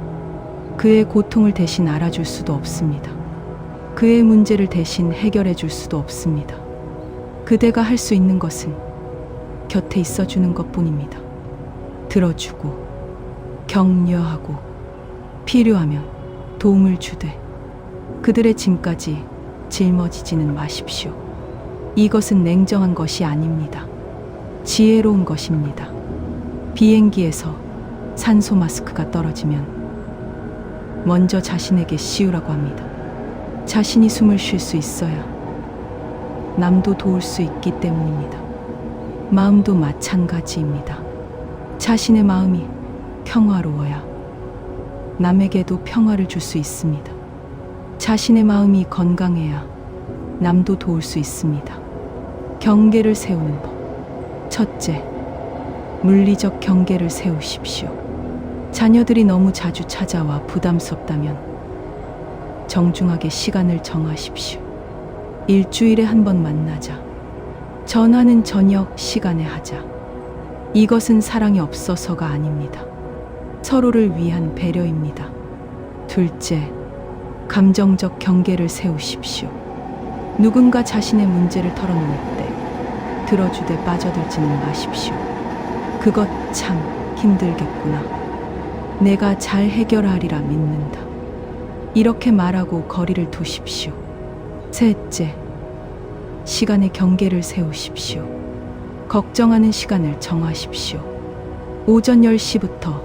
그의 고통을 대신 알아줄 수도 없습니다. 그의 문제를 대신 해결해 줄 수도 없습니다. 그대가 할 수 있는 것은 곁에 있어주는 것뿐입니다. 들어주고, 격려하고, 필요하면 도움을 주되 그들의 짐까지 짊어지지는 마십시오. 이것은 냉정한 것이 아닙니다. 지혜로운 것입니다. 비행기에서 산소 마스크가 떨어지면 먼저 자신에게 씌우라고 합니다. 자신이 숨을 쉴 수 있어야 남도 도울 수 있기 때문입니다. 마음도 마찬가지입니다. 자신의 마음이 평화로워야 남에게도 평화를 줄 수 있습니다. 자신의 마음이 건강해야 남도 도울 수 있습니다. 경계를 세우는 법. 첫째, 물리적 경계를 세우십시오. 자녀들이 너무 자주 찾아와 부담스럽다면 정중하게 시간을 정하십시오. 일주일에 한 번 만나자. 전화는 저녁 시간에 하자. 이것은 사랑이 없어서가 아닙니다. 서로를 위한 배려입니다. 둘째, 감정적 경계를 세우십시오. 누군가 자신의 문제를 털어놓을 때 들어주되 빠져들지는 마십시오. 그것 참 힘들겠구나. 내가 잘 해결하리라 믿는다. 이렇게 말하고 거리를 두십시오. 셋째, 시간의 경계를 세우십시오. 걱정하는 시간을 정하십시오. 오전 10시부터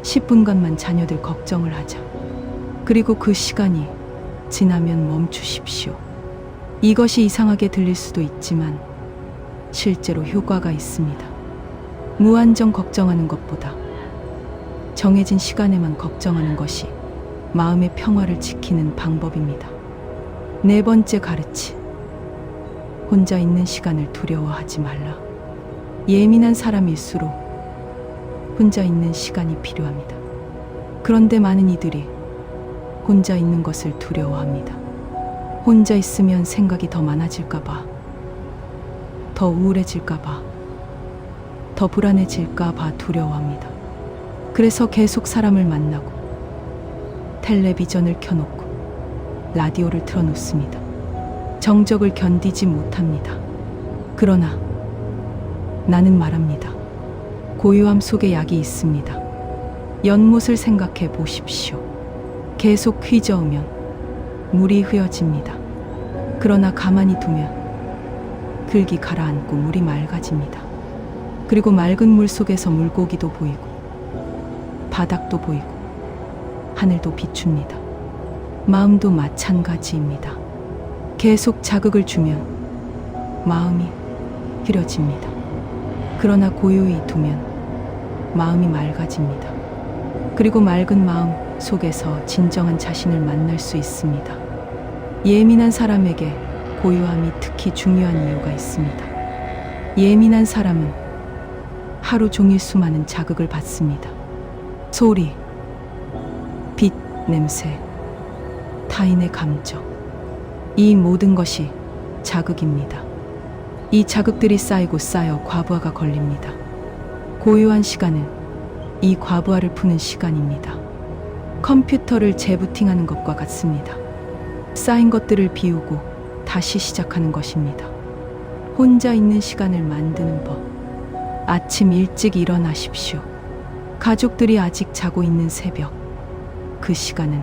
10분간만 자녀들 걱정을 하자. 그리고 그 시간이 지나면 멈추십시오. 이것이 이상하게 들릴 수도 있지만 실제로 효과가 있습니다. 무한정 걱정하는 것보다 정해진 시간에만 걱정하는 것이 마음의 평화를 지키는 방법입니다. 네 번째 가르침. 혼자 있는 시간을 두려워하지 말라. 예민한 사람일수록 혼자 있는 시간이 필요합니다. 그런데 많은 이들이 혼자 있는 것을 두려워합니다. 혼자 있으면 생각이 더 많아질까봐, 더 우울해질까봐, 더 불안해질까봐 두려워합니다. 그래서 계속 사람을 만나고 텔레비전을 켜놓고 라디오를 틀어놓습니다. 정적을 견디지 못합니다. 그러나 나는 말합니다. 고요함 속에 약이 있습니다. 연못을 생각해 보십시오. 계속 휘저으면 물이 흐여집니다. 그러나 가만히 두면 글기 가라앉고 물이 맑아집니다. 그리고 맑은 물 속에서 물고기도 보이고 바닥도 보이고 하늘도 비춥니다. 마음도 마찬가지입니다. 계속 자극을 주면 마음이 흐려집니다. 그러나 고요히 두면 마음이 맑아집니다. 그리고 맑은 마음 속에서 진정한 자신을 만날 수 있습니다. 예민한 사람에게 고요함이 특히 중요한 이유가 있습니다. 예민한 사람은 하루 종일 수많은 자극을 받습니다. 소리, 빛, 냄새, 타인의 감정. 이 모든 것이 자극입니다. 이 자극들이 쌓이고 쌓여 과부하가 걸립니다. 고요한 시간은 이 과부하를 푸는 시간입니다. 컴퓨터를 재부팅하는 것과 같습니다. 쌓인 것들을 비우고 다시 시작하는 것입니다. 혼자 있는 시간을 만드는 법. 아침 일찍 일어나십시오. 가족들이 아직 자고 있는 새벽. 그 시간은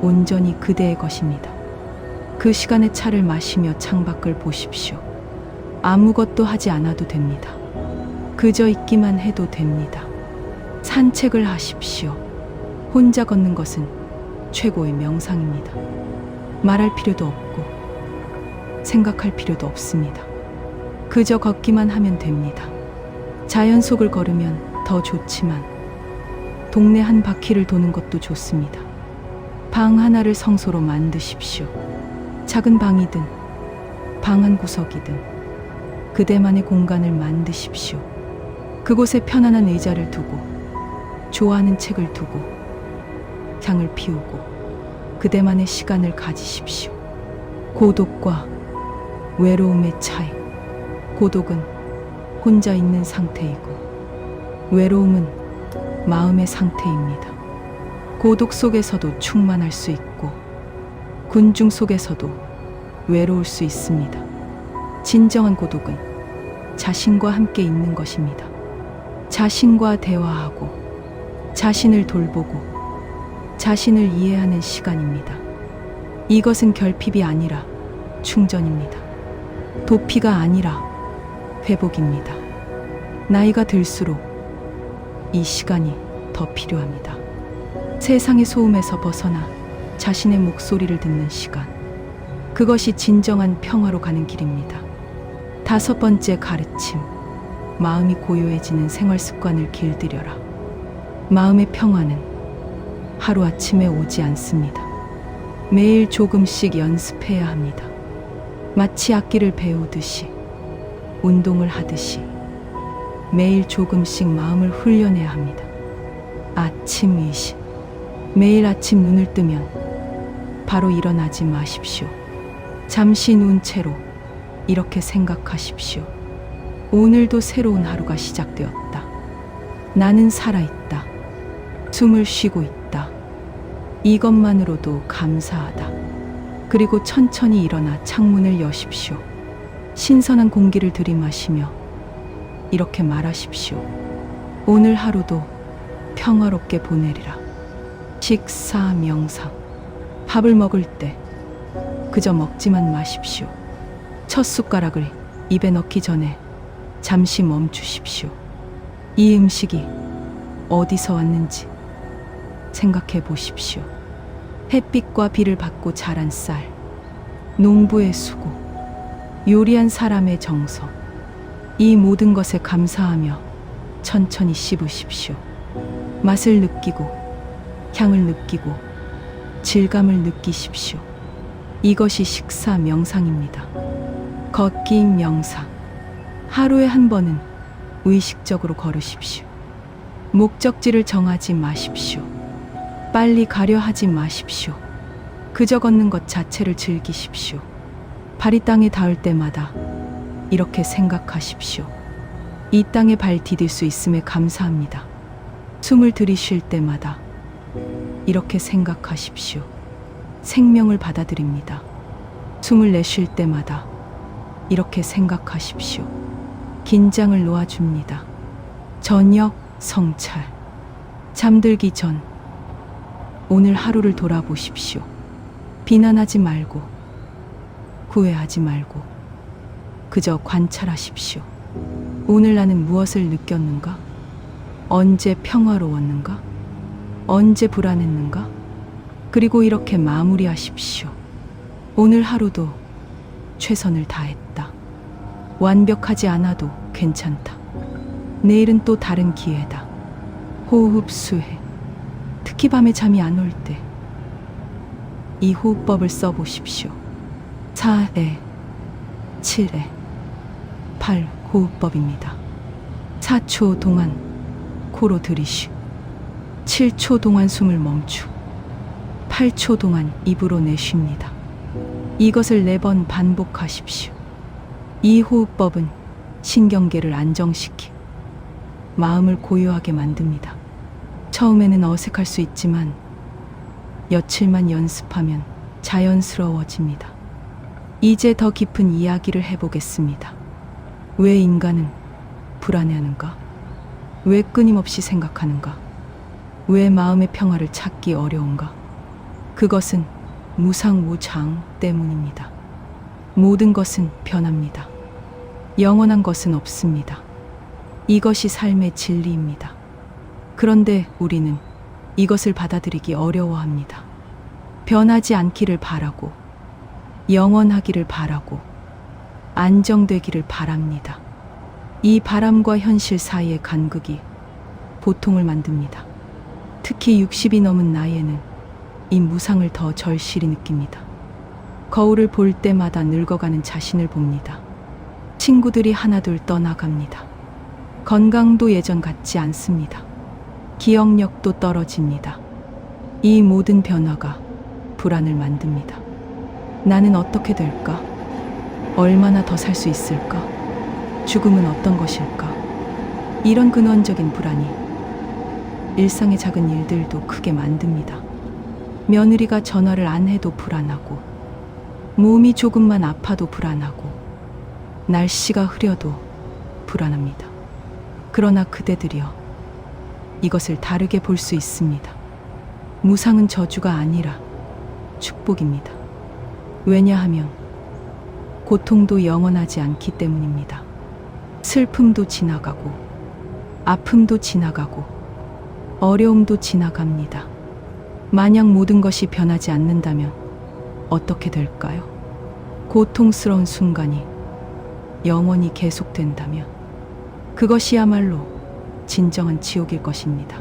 온전히 그대의 것입니다. 그 시간에 차를 마시며 창밖을 보십시오. 아무것도 하지 않아도 됩니다. 그저 있기만 해도 됩니다. 산책을 하십시오. 혼자 걷는 것은 최고의 명상입니다. 말할 필요도 없고 생각할 필요도 없습니다. 그저 걷기만 하면 됩니다. 자연 속을 걸으면 더 좋지만 동네 한 바퀴를 도는 것도 좋습니다. 방 하나를 성소로 만드십시오. 작은 방이든 방 한 구석이든 그대만의 공간을 만드십시오. 그곳에 편안한 의자를 두고 좋아하는 책을 두고 향을 피우고 그대만의 시간을 가지십시오. 고독과 외로움의 차이. 고독은 혼자 있는 상태이고 외로움은 마음의 상태입니다. 고독 속에서도 충만할 수 있고 군중 속에서도 외로울 수 있습니다. 진정한 고독은 자신과 함께 있는 것입니다. 자신과 대화하고 자신을 돌보고 자신을 이해하는 시간입니다. 이것은 결핍이 아니라 충전입니다. 도피가 아니라 회복입니다. 나이가 들수록 이 시간이 더 필요합니다. 세상의 소음에서 벗어나 자신의 목소리를 듣는 시간. 그것이 진정한 평화로 가는 길입니다. 다섯 번째 가르침. 마음이 고요해지는 생활 습관을 길들여라. 마음의 평화는 하루아침에 오지 않습니다. 매일 조금씩 연습해야 합니다. 마치 악기를 배우듯이, 운동을 하듯이 매일 조금씩 마음을 훈련해야 합니다. 아침 의식. 매일 아침 눈을 뜨면 바로 일어나지 마십시오. 잠시 누운 채로 이렇게 생각하십시오. 오늘도 새로운 하루가 시작되었다. 나는 살아있다. 숨을 쉬고 있다. 이것만으로도 감사하다. 그리고 천천히 일어나 창문을 여십시오. 신선한 공기를 들이마시며 이렇게 말하십시오. 오늘 하루도 평화롭게 보내리라. 식사, 명상. 밥을 먹을 때 그저 먹지만 마십시오. 첫 숟가락을 입에 넣기 전에 잠시 멈추십시오. 이 음식이 어디서 왔는지 생각해 보십시오. 햇빛과 비를 받고 자란 쌀, 농부의 수고, 요리한 사람의 정성, 이 모든 것에 감사하며 천천히 씹으십시오. 맛을 느끼고, 향을 느끼고, 질감을 느끼십시오. 이것이 식사 명상입니다. 걷기 명상. 하루에 한 번은 의식적으로 걸으십시오. 목적지를 정하지 마십시오. 빨리 가려 하지 마십시오. 그저 걷는 것 자체를 즐기십시오. 발이 땅에 닿을 때마다 이렇게 생각하십시오. 이 땅에 발 디딜 수 있음에 감사합니다. 숨을 들이쉴 때마다 이렇게 생각하십시오. 생명을 받아들입니다. 숨을 내쉴 때마다 이렇게 생각하십시오. 긴장을 놓아줍니다. 저녁 성찰. 잠들기 전 오늘 하루를 돌아보십시오. 비난하지 말고, 구애하지 말고, 그저 관찰하십시오. 오늘 나는 무엇을 느꼈는가? 언제 평화로웠는가? 언제 불안했는가? 그리고 이렇게 마무리하십시오. 오늘 하루도 최선을 다했다. 완벽하지 않아도 괜찮다. 내일은 또 다른 기회다. 호흡 수행. 특히 밤에 잠이 안 올 때 이 호흡법을 써보십시오. 4에 7에 8 호흡법입니다. 4초 동안 코로 들이쉬, 7초 동안 숨을 멈추, 8초 동안 입으로 내쉽니다. 이것을 4번 반복하십시오. 이 호흡법은 신경계를 안정시키, 마음을 고요하게 만듭니다. 처음에는 어색할 수 있지만 며칠만 연습하면 자연스러워집니다. 이제 더 깊은 이야기를 해보겠습니다. 왜 인간은 불안해하는가? 왜 끊임없이 생각하는가? 왜 마음의 평화를 찾기 어려운가? 그것은 무상무장 때문입니다. 모든 것은 변합니다. 영원한 것은 없습니다. 이것이 삶의 진리입니다. 그런데 우리는 이것을 받아들이기 어려워합니다. 변하지 않기를 바라고, 영원하기를 바라고, 안정되기를 바랍니다. 이 바람과 현실 사이의 간극이 고통을 만듭니다. 특히 60이 넘은 나이에는 이 무상을 더 절실히 느낍니다. 거울을 볼 때마다 늙어가는 자신을 봅니다. 친구들이 하나둘 떠나갑니다. 건강도 예전 같지 않습니다. 기억력도 떨어집니다. 이 모든 변화가 불안을 만듭니다. 나는 어떻게 될까? 얼마나 더 살 수 있을까? 죽음은 어떤 것일까? 이런 근원적인 불안이 일상의 작은 일들도 크게 만듭니다. 며느리가 전화를 안 해도 불안하고, 몸이 조금만 아파도 불안하고, 날씨가 흐려도 불안합니다. 그러나 그대들이여, 이것을 다르게 볼 수 있습니다. 무상은 저주가 아니라 축복입니다. 왜냐하면 고통도 영원하지 않기 때문입니다. 슬픔도 지나가고, 아픔도 지나가고, 어려움도 지나갑니다. 만약 모든 것이 변하지 않는다면 어떻게 될까요? 고통스러운 순간이 영원히 계속된다면 그것이야말로 진정한 지옥일 것입니다.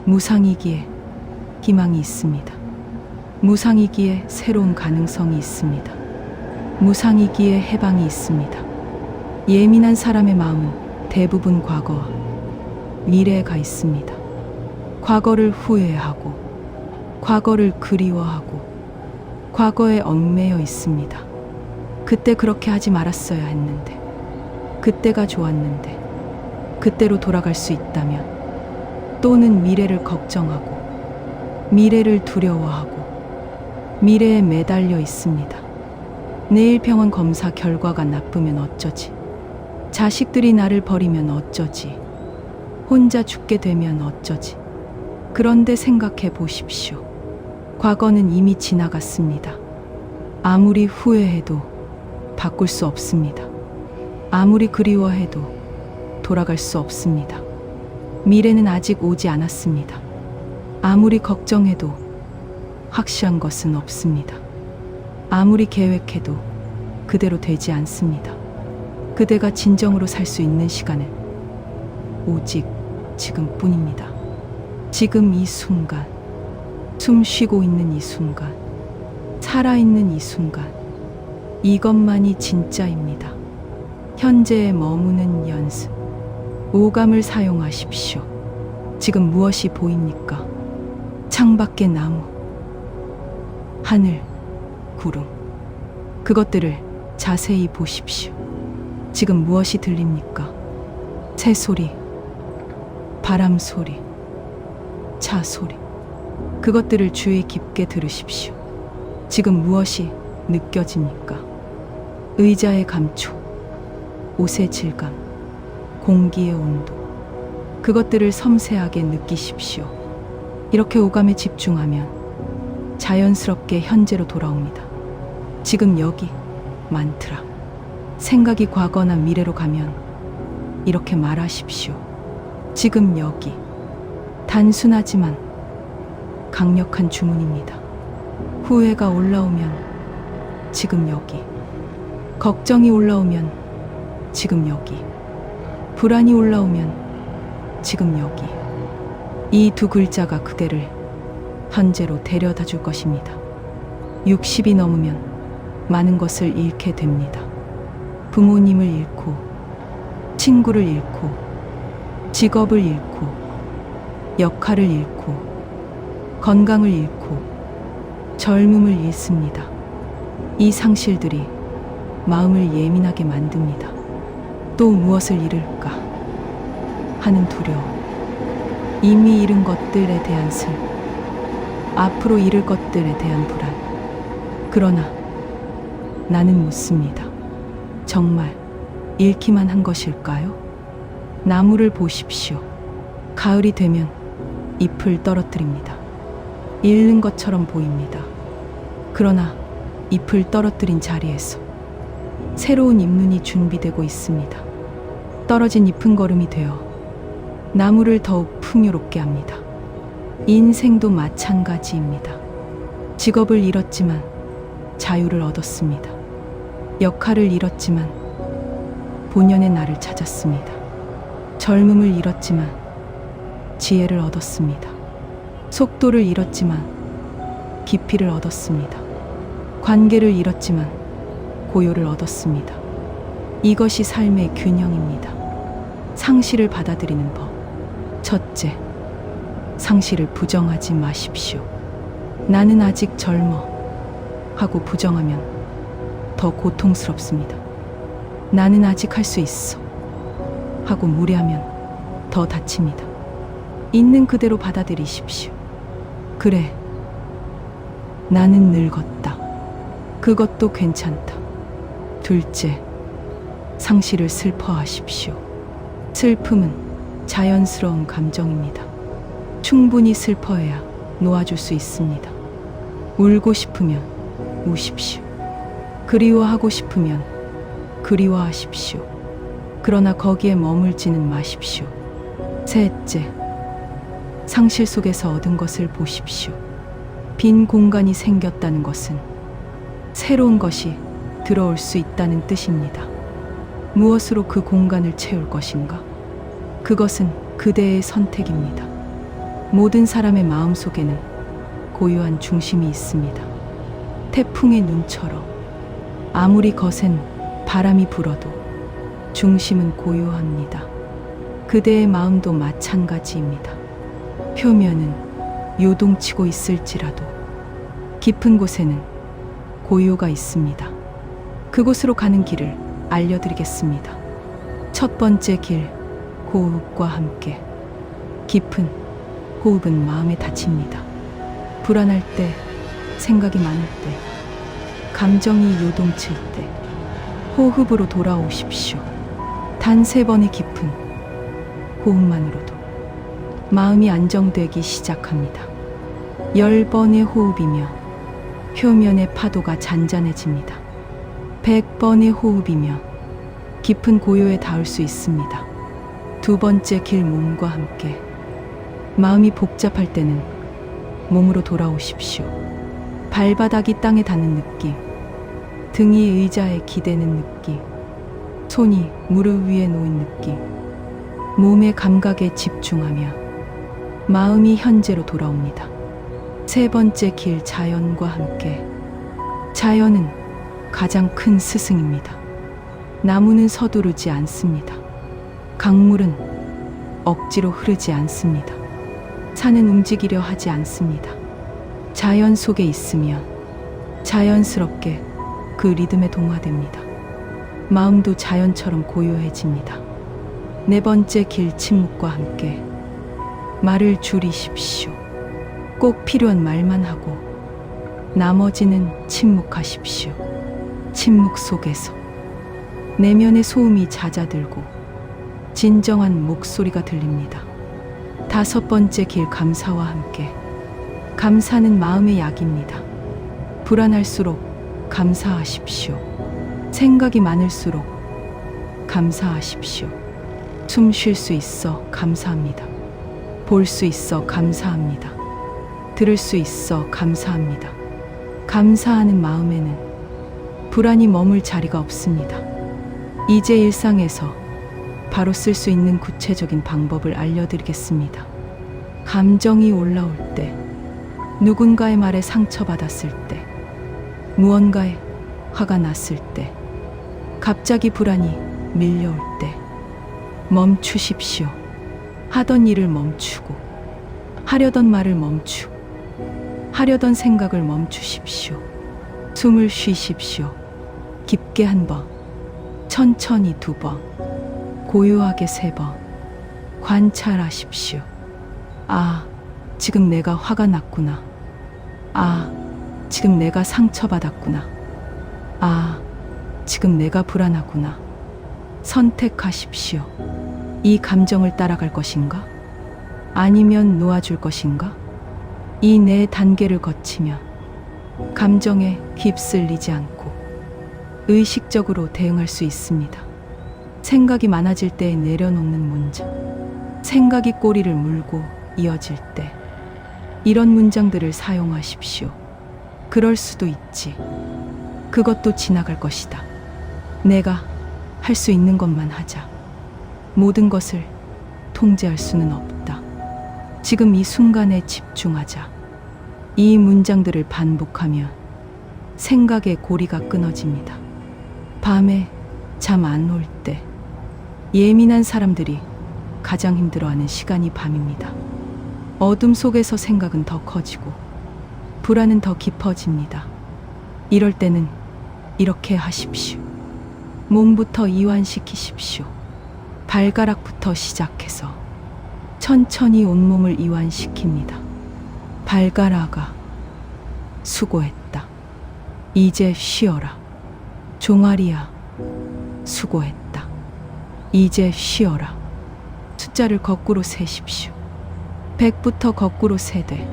무상이기에 희망이 있습니다. 무상이기에 새로운 가능성이 있습니다. 무상이기에 해방이 있습니다. 예민한 사람의 마음은 대부분 과거와 미래에 가 있습니다. 과거를 후회하고, 과거를 그리워하고, 과거에 얽매여 있습니다. 그때 그렇게 하지 말았어야 했는데, 그때가 좋았는데, 그때로 돌아갈 수 있다면, 또는 미래를 걱정하고, 미래를 두려워하고, 미래에 매달려 있습니다. 내일 병원 검사 결과가 나쁘면 어쩌지? 자식들이 나를 버리면 어쩌지? 혼자 죽게 되면 어쩌지? 그런데 생각해 보십시오. 과거는 이미 지나갔습니다. 아무리 후회해도 바꿀 수 없습니다. 아무리 그리워해도 돌아갈 수 없습니다. 미래는 아직 오지 않았습니다. 아무리 걱정해도 확실한 것은 없습니다. 아무리 계획해도 그대로 되지 않습니다. 그대가 진정으로 살 수 있는 시간은 오직 지금뿐입니다. 지금 이 순간, 숨 쉬고 있는 이 순간, 살아있는 이 순간, 이것만이 진짜입니다. 현재에 머무는 연습, 오감을 사용하십시오. 지금 무엇이 보입니까? 창밖의 나무, 하늘, 구름, 그것들을 자세히 보십시오. 지금 무엇이 들립니까? 새소리, 바람 소리, 차 소리, 그것들을 주의 깊게 들으십시오. 지금 무엇이 느껴집니까? 의자의 감촉, 옷의 질감, 공기의 온도, 그것들을 섬세하게 느끼십시오. 이렇게 오감에 집중하면 자연스럽게 현재로 돌아옵니다. 지금 여기, 만트라. 생각이 과거나 미래로 가면 이렇게 말하십시오. 지금 여기. 단순하지만 강력한 주문입니다. 후회가 올라오면 지금 여기. 걱정이 올라오면 지금 여기. 불안이 올라오면 지금 여기. 이 두 글자가 그대를 현재로 데려다 줄 것입니다. 60이 넘으면 많은 것을 잃게 됩니다. 부모님을 잃고, 친구를 잃고, 직업을 잃고, 역할을 잃고, 건강을 잃고, 젊음을 잃습니다. 이 상실들이 마음을 예민하게 만듭니다. 또 무엇을 잃을까 하는 두려움, 이미 잃은 것들에 대한 슬픔, 앞으로 잃을 것들에 대한 불안. 그러나 나는 묻습니다. 정말 잃기만 한 것일까요? 나무를 보십시오. 가을이 되면 잎을 떨어뜨립니다. 잃는 것처럼 보입니다. 그러나 잎을 떨어뜨린 자리에서 새로운 잎눈이 준비되고 있습니다. 떨어진 잎은 걸음이 되어 나무를 더욱 풍요롭게 합니다. 인생도 마찬가지입니다. 직업을 잃었지만 자유를 얻었습니다. 역할을 잃었지만 본연의 나를 찾았습니다. 젊음을 잃었지만 지혜를 얻었습니다. 속도를 잃었지만 깊이를 얻었습니다. 관계를 잃었지만 고요를 얻었습니다. 이것이 삶의 균형입니다. 상실을 받아들이는 법. 첫째, 상실을 부정하지 마십시오. 나는 아직 젊어 하고 부정하면 더 고통스럽습니다. 나는 아직 할 수 있어 하고 무례하면 더 다칩니다. 있는 그대로 받아들이십시오. 그래, 나는 늙었다. 그것도 괜찮다. 둘째, 상실을 슬퍼하십시오. 슬픔은 자연스러운 감정입니다. 충분히 슬퍼해야 놓아줄 수 있습니다. 울고 싶으면 우십시오. 그리워하고 싶으면 그리워하십시오. 그러나 거기에 머물지는 마십시오. 셋째, 상실 속에서 얻은 것을 보십시오. 빈 공간이 생겼다는 것은 새로운 것이 들어올 수 있다는 뜻입니다. 무엇으로 그 공간을 채울 것인가? 그것은 그대의 선택입니다. 모든 사람의 마음속에는 고요한 중심이 있습니다. 태풍의 눈처럼 아무리 거센 바람이 불어도 중심은 고요합니다. 그대의 마음도 마찬가지입니다. 표면은 요동치고 있을지라도 깊은 곳에는 고요가 있습니다. 그곳으로 가는 길을 알려드리겠습니다. 첫 번째 길, 호흡과 함께. 깊은 호흡은 마음에 닫힙니다. 불안할 때, 생각이 많을 때, 감정이 요동칠 때 호흡으로 돌아오십시오. 단 3번의 깊은 호흡만으로도 마음이 안정되기 시작합니다. 10번의 호흡이며 표면의 파도가 잔잔해집니다. 100번의 호흡이며 깊은 고요에 닿을 수 있습니다. 두 번째 길 몸과 함께. 마음이 복잡할 때는 몸으로 돌아오십시오. 발바닥이 땅에 닿는 느낌, 등이 의자에 기대는 느낌, 손이 무릎 위에 놓인 느낌, 몸의 감각에 집중하며 마음이 현재로 돌아옵니다. 세 번째 길 자연과 함께. 자연은 가장 큰 스승입니다. 나무는 서두르지 않습니다. 강물은 억지로 흐르지 않습니다. 산은 움직이려 하지 않습니다. 자연 속에 있으면 자연스럽게 그 리듬에 동화됩니다. 마음도 자연처럼 고요해집니다. 네 번째 길 침묵과 함께. 말을 줄이십시오. 꼭 필요한 말만 하고 나머지는 침묵하십시오. 침묵 속에서 내면의 소음이 잦아들고 진정한 목소리가 들립니다. 다섯 번째 길 감사와 함께. 감사는 마음의 약입니다. 불안할수록 감사하십시오. 생각이 많을수록 감사하십시오. 숨 쉴 수 있어 감사합니다. 볼 수 있어 감사합니다. 들을 수 있어 감사합니다. 감사하는 마음에는 불안이 머물 자리가 없습니다. 이제 일상에서 바로 쓸 수 있는 구체적인 방법을 알려드리겠습니다. 감정이 올라올 때, 누군가의 말에 상처받았을 때, 무언가에 화가 났을 때, 갑자기 불안이 밀려올 때, 멈추십시오. 하던 일을 멈추고, 하려던 말을 멈추고, 하려던 생각을 멈추십시오. 숨을 쉬십시오. 깊게 한 번, 천천히 두 번, 고요하게 세 번. 관찰하십시오. 아, 지금 내가 화가 났구나. 아, 지금 내가 상처받았구나. 아, 지금 내가 불안하구나. 선택하십시오. 이 감정을 따라갈 것인가? 아니면 놓아줄 것인가? 이 네 단계를 거치며 감정에 휩쓸리지 않고 의식적으로 대응할 수 있습니다. 생각이 많아질 때 내려놓는 문장, 생각이 꼬리를 물고 이어질 때 이런 문장들을 사용하십시오. 그럴 수도 있지. 그것도 지나갈 것이다. 내가 할 수 있는 것만 하자. 모든 것을 통제할 수는 없다. 지금 이 순간에 집중하자. 이 문장들을 반복하면 생각의 고리가 끊어집니다. 밤에 잠 안 올 때 예민한 사람들이 가장 힘들어하는 시간이 밤입니다. 어둠 속에서 생각은 더 커지고 불안은 더 깊어집니다. 이럴 때는 이렇게 하십시오. 몸부터 이완시키십시오. 발가락부터 시작해서 천천히 온몸을 이완시킵니다. 발가락아, 수고했다. 이제 쉬어라. 종아리야, 수고했다. 이제 쉬어라. 숫자를 거꾸로 세십시오. 100부터 거꾸로 세되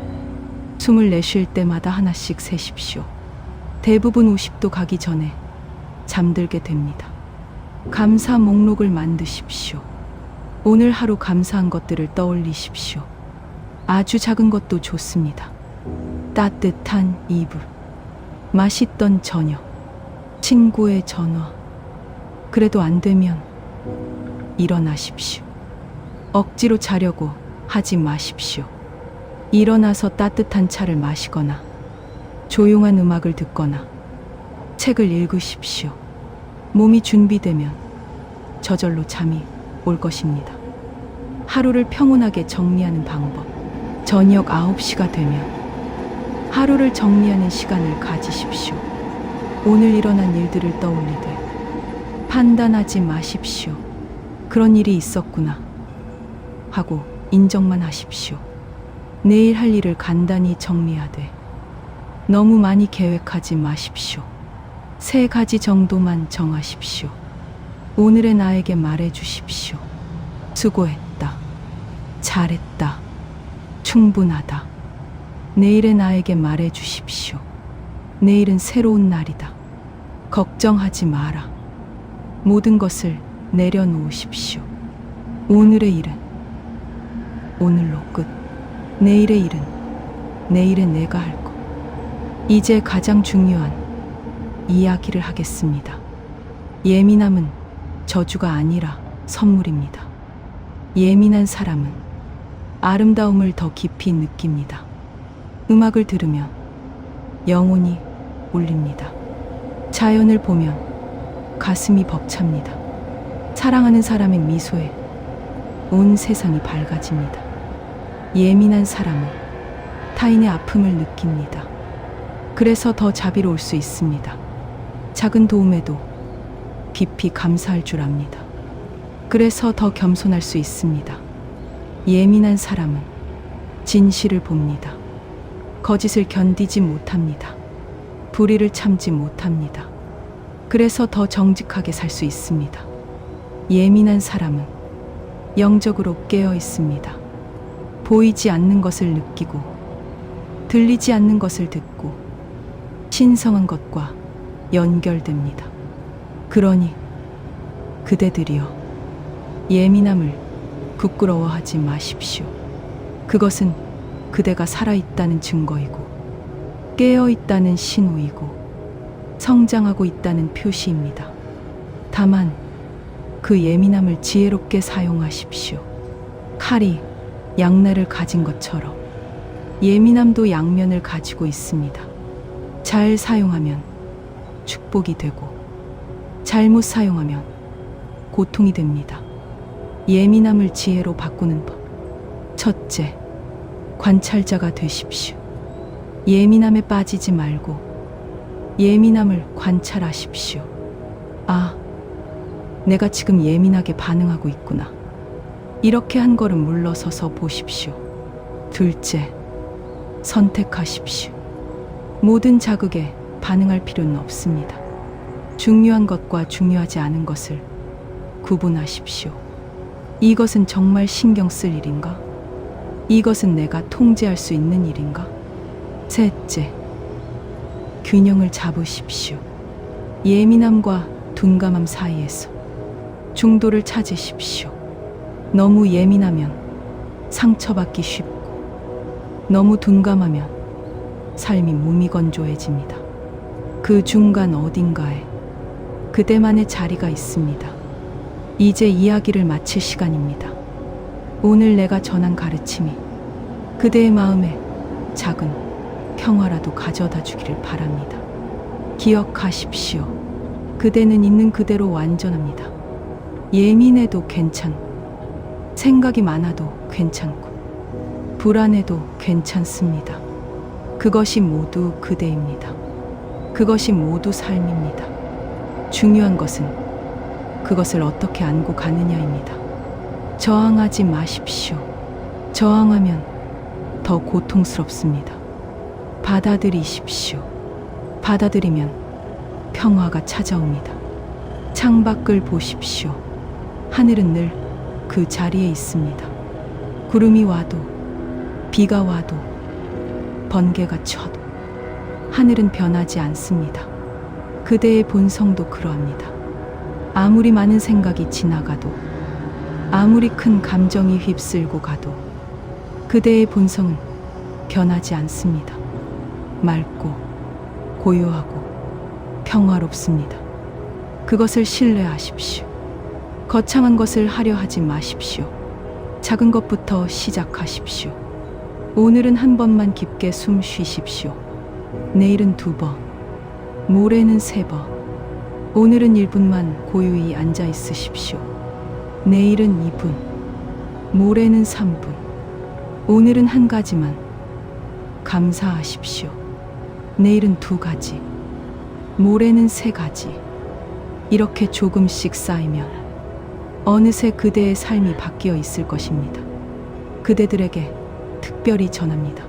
숨을 내쉴 때마다 하나씩 세십시오. 대부분 50도 가기 전에 잠들게 됩니다. 감사 목록을 만드십시오. 오늘 하루 감사한 것들을 떠올리십시오. 아주 작은 것도 좋습니다. 따뜻한 이불, 맛있던 저녁, 친구의 전화. 그래도 안 되면 일어나십시오. 억지로 자려고 하지 마십시오. 일어나서 따뜻한 차를 마시거나 조용한 음악을 듣거나 책을 읽으십시오. 몸이 준비되면 저절로 잠이 올 것입니다. 하루를 평온하게 정리하는 방법. 저녁 9시가 되면 하루를 정리하는 시간을 가지십시오. 오늘 일어난 일들을 떠올리되 판단하지 마십시오. 그런 일이 있었구나 하고 인정만 하십시오. 내일 할 일을 간단히 정리하되 너무 많이 계획하지 마십시오. 3가지 정도만 정하십시오. 오늘의 나에게 말해주십시오. 수고했다. 잘했다. 충분하다. 내일의 나에게 말해주십시오. 내일은 새로운 날이다. 걱정하지 마라. 모든 것을 내려놓으십시오. 오늘의 일은 오늘로 끝. 내일의 일은 내일에 내가 할 것. 이제 가장 중요한 이야기를 하겠습니다. 예민함은 저주가 아니라 선물입니다. 예민한 사람은 아름다움을 더 깊이 느낍니다. 음악을 들으면 영혼이 울립니다. 자연을 보면 가슴이 벅찹니다. 사랑하는 사람의 미소에 온 세상이 밝아집니다. 예민한 사람은 타인의 아픔을 느낍니다. 그래서 더 자비로울 수 있습니다. 작은 도움에도 깊이 감사할 줄 압니다. 그래서 더 겸손할 수 있습니다. 예민한 사람은 진실을 봅니다. 거짓을 견디지 못합니다. 불의를 참지 못합니다. 그래서 더 정직하게 살 수 있습니다. 예민한 사람은 영적으로 깨어 있습니다. 보이지 않는 것을 느끼고 들리지 않는 것을 듣고 신성한 것과 연결됩니다. 그러니 그대들이여 예민함을 부끄러워하지 마십시오. 그것은 그대가 살아있다는 증거이고 깨어있다는 신호이고 성장하고 있다는 표시입니다. 다만 그 예민함을 지혜롭게 사용하십시오. 칼이 양날을 가진 것처럼 예민함도 양면을 가지고 있습니다. 잘 사용하면 축복이 되고 잘못 사용하면 고통이 됩니다. 예민함을 지혜로 바꾸는 법. 첫째, 관찰자가 되십시오. 예민함에 빠지지 말고 예민함을 관찰하십시오. 아, 내가 지금 예민하게 반응하고 있구나. 이렇게 한 걸음 물러서서 보십시오. 둘째, 선택하십시오. 모든 자극에 반응할 필요는 없습니다. 중요한 것과 중요하지 않은 것을 구분하십시오. 이것은 정말 신경 쓸 일인가? 이것은 내가 통제할 수 있는 일인가? 셋째, 균형을 잡으십시오. 예민함과 둔감함 사이에서 중도를 찾으십시오. 너무 예민하면 상처받기 쉽고 너무 둔감하면 삶이 무미건조해집니다. 그 중간 어딘가에 그대만의 자리가 있습니다. 이제 이야기를 마칠 시간입니다. 오늘 내가 전한 가르침이 그대의 마음에 작은 평화라도 가져다 주기를 바랍니다. 기억하십시오. 그대는 있는 그대로 완전합니다. 예민해도 괜찮고 생각이 많아도 괜찮고 불안해도 괜찮습니다. 그것이 모두 그대입니다. 그것이 모두 삶입니다. 중요한 것은 그것을 어떻게 안고 가느냐입니다. 저항하지 마십시오. 저항하면 더 고통스럽습니다. 받아들이십시오. 받아들이면 평화가 찾아옵니다. 창밖을 보십시오. 하늘은 늘 그 자리에 있습니다. 구름이 와도 비가 와도 번개가 쳐도 하늘은 변하지 않습니다. 그대의 본성도 그러합니다. 아무리 많은 생각이 지나가도 아무리 큰 감정이 휩쓸고 가도 그대의 본성은 변하지 않습니다. 맑고 고요하고 평화롭습니다. 그것을 신뢰하십시오. 거창한 것을 하려 하지 마십시오. 작은 것부터 시작하십시오. 오늘은 한 번만 깊게 숨 쉬십시오. 내일은 2번, 모레는 3번. 오늘은 1분만 고요히 앉아 있으십시오. 내일은 2분, 모레는 3분. 오늘은 1가지만 감사하십시오. 내일은 2가지, 모레는 3가지. 이렇게 조금씩 쌓이면 어느새 그대의 삶이 바뀌어 있을 것입니다. 그대들에게 특별히 전합니다.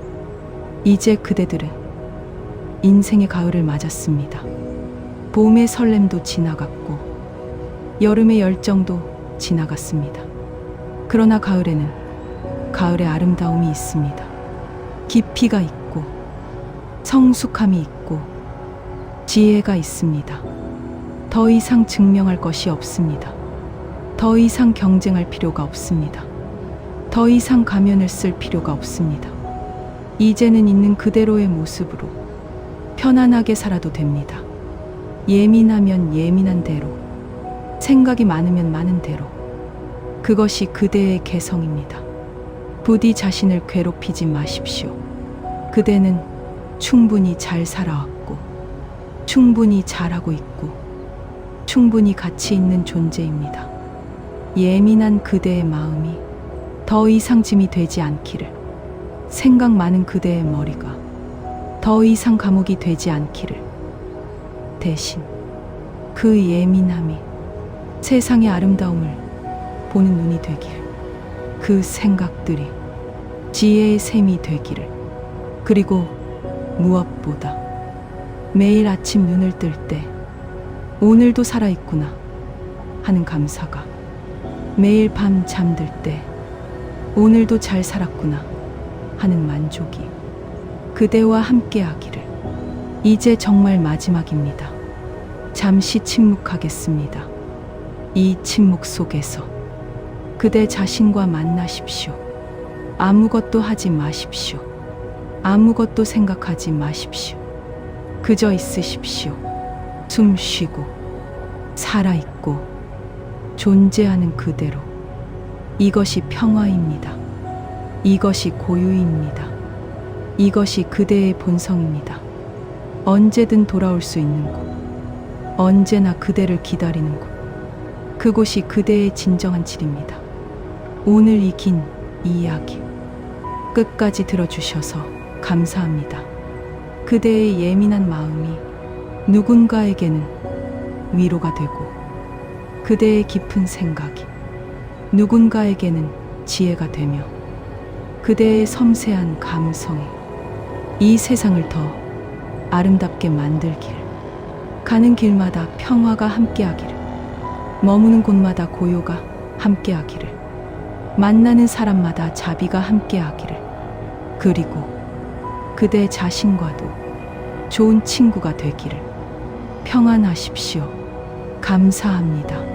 이제 그대들은 인생의 가을을 맞았습니다. 봄의 설렘도 지나갔고 여름의 열정도 지나갔습니다. 그러나 가을에는 가을의 아름다움이 있습니다. 깊이가 있고 성숙함이 있고 지혜가 있습니다. 더 이상 증명할 것이 없습니다. 더 이상 경쟁할 필요가 없습니다. 더 이상 가면을 쓸 필요가 없습니다. 이제는 있는 그대로의 모습으로 편안하게 살아도 됩니다. 예민하면 예민한 대로, 생각이 많으면 많은 대로. 그것이 그대의 개성입니다. 부디 자신을 괴롭히지 마십시오. 그대는 충분히 잘 살아왔고, 충분히 잘하고 있고, 충분히 가치 있는 존재입니다. 예민한 그대의 마음이 더 이상 짐이 되지 않기를, 생각 많은 그대의 머리가 더 이상 감옥이 되지 않기를, 대신 그 예민함이 세상의 아름다움을 보는 눈이 되길, 그 생각들이 지혜의 샘이 되기를, 그리고 무엇보다 매일 아침 눈을 뜰 때 오늘도 살아있구나 하는 감사가, 매일 밤 잠들 때 오늘도 잘 살았구나 하는 만족이 그대와 함께하기를. 이제 정말 마지막입니다. 잠시 침묵하겠습니다. 이 침묵 속에서 그대 자신과 만나십시오. 아무것도 하지 마십시오. 아무것도 생각하지 마십시오. 그저 있으십시오. 숨 쉬고 살아있고 존재하는 그대로. 이것이 평화입니다. 이것이 고유입니다. 이것이 그대의 본성입니다. 언제든 돌아올 수 있는 곳, 언제나 그대를 기다리는 곳, 그곳이 그대의 진정한 질입니다. 오늘 이 긴 이야기 끝까지 들어주셔서 감사합니다. 그대의 예민한 마음이 누군가에게는 위로가 되고, 그대의 깊은 생각이 누군가에게는 지혜가 되며, 그대의 섬세한 감성이 이 세상을 더 아름답게 만들기를. 가는 길마다 평화가 함께하기를, 머무는 곳마다 고요가 함께하기를, 만나는 사람마다 자비가 함께하기를, 그리고 그대 자신과도 좋은 친구가 되기를. 평안하십시오. 감사합니다.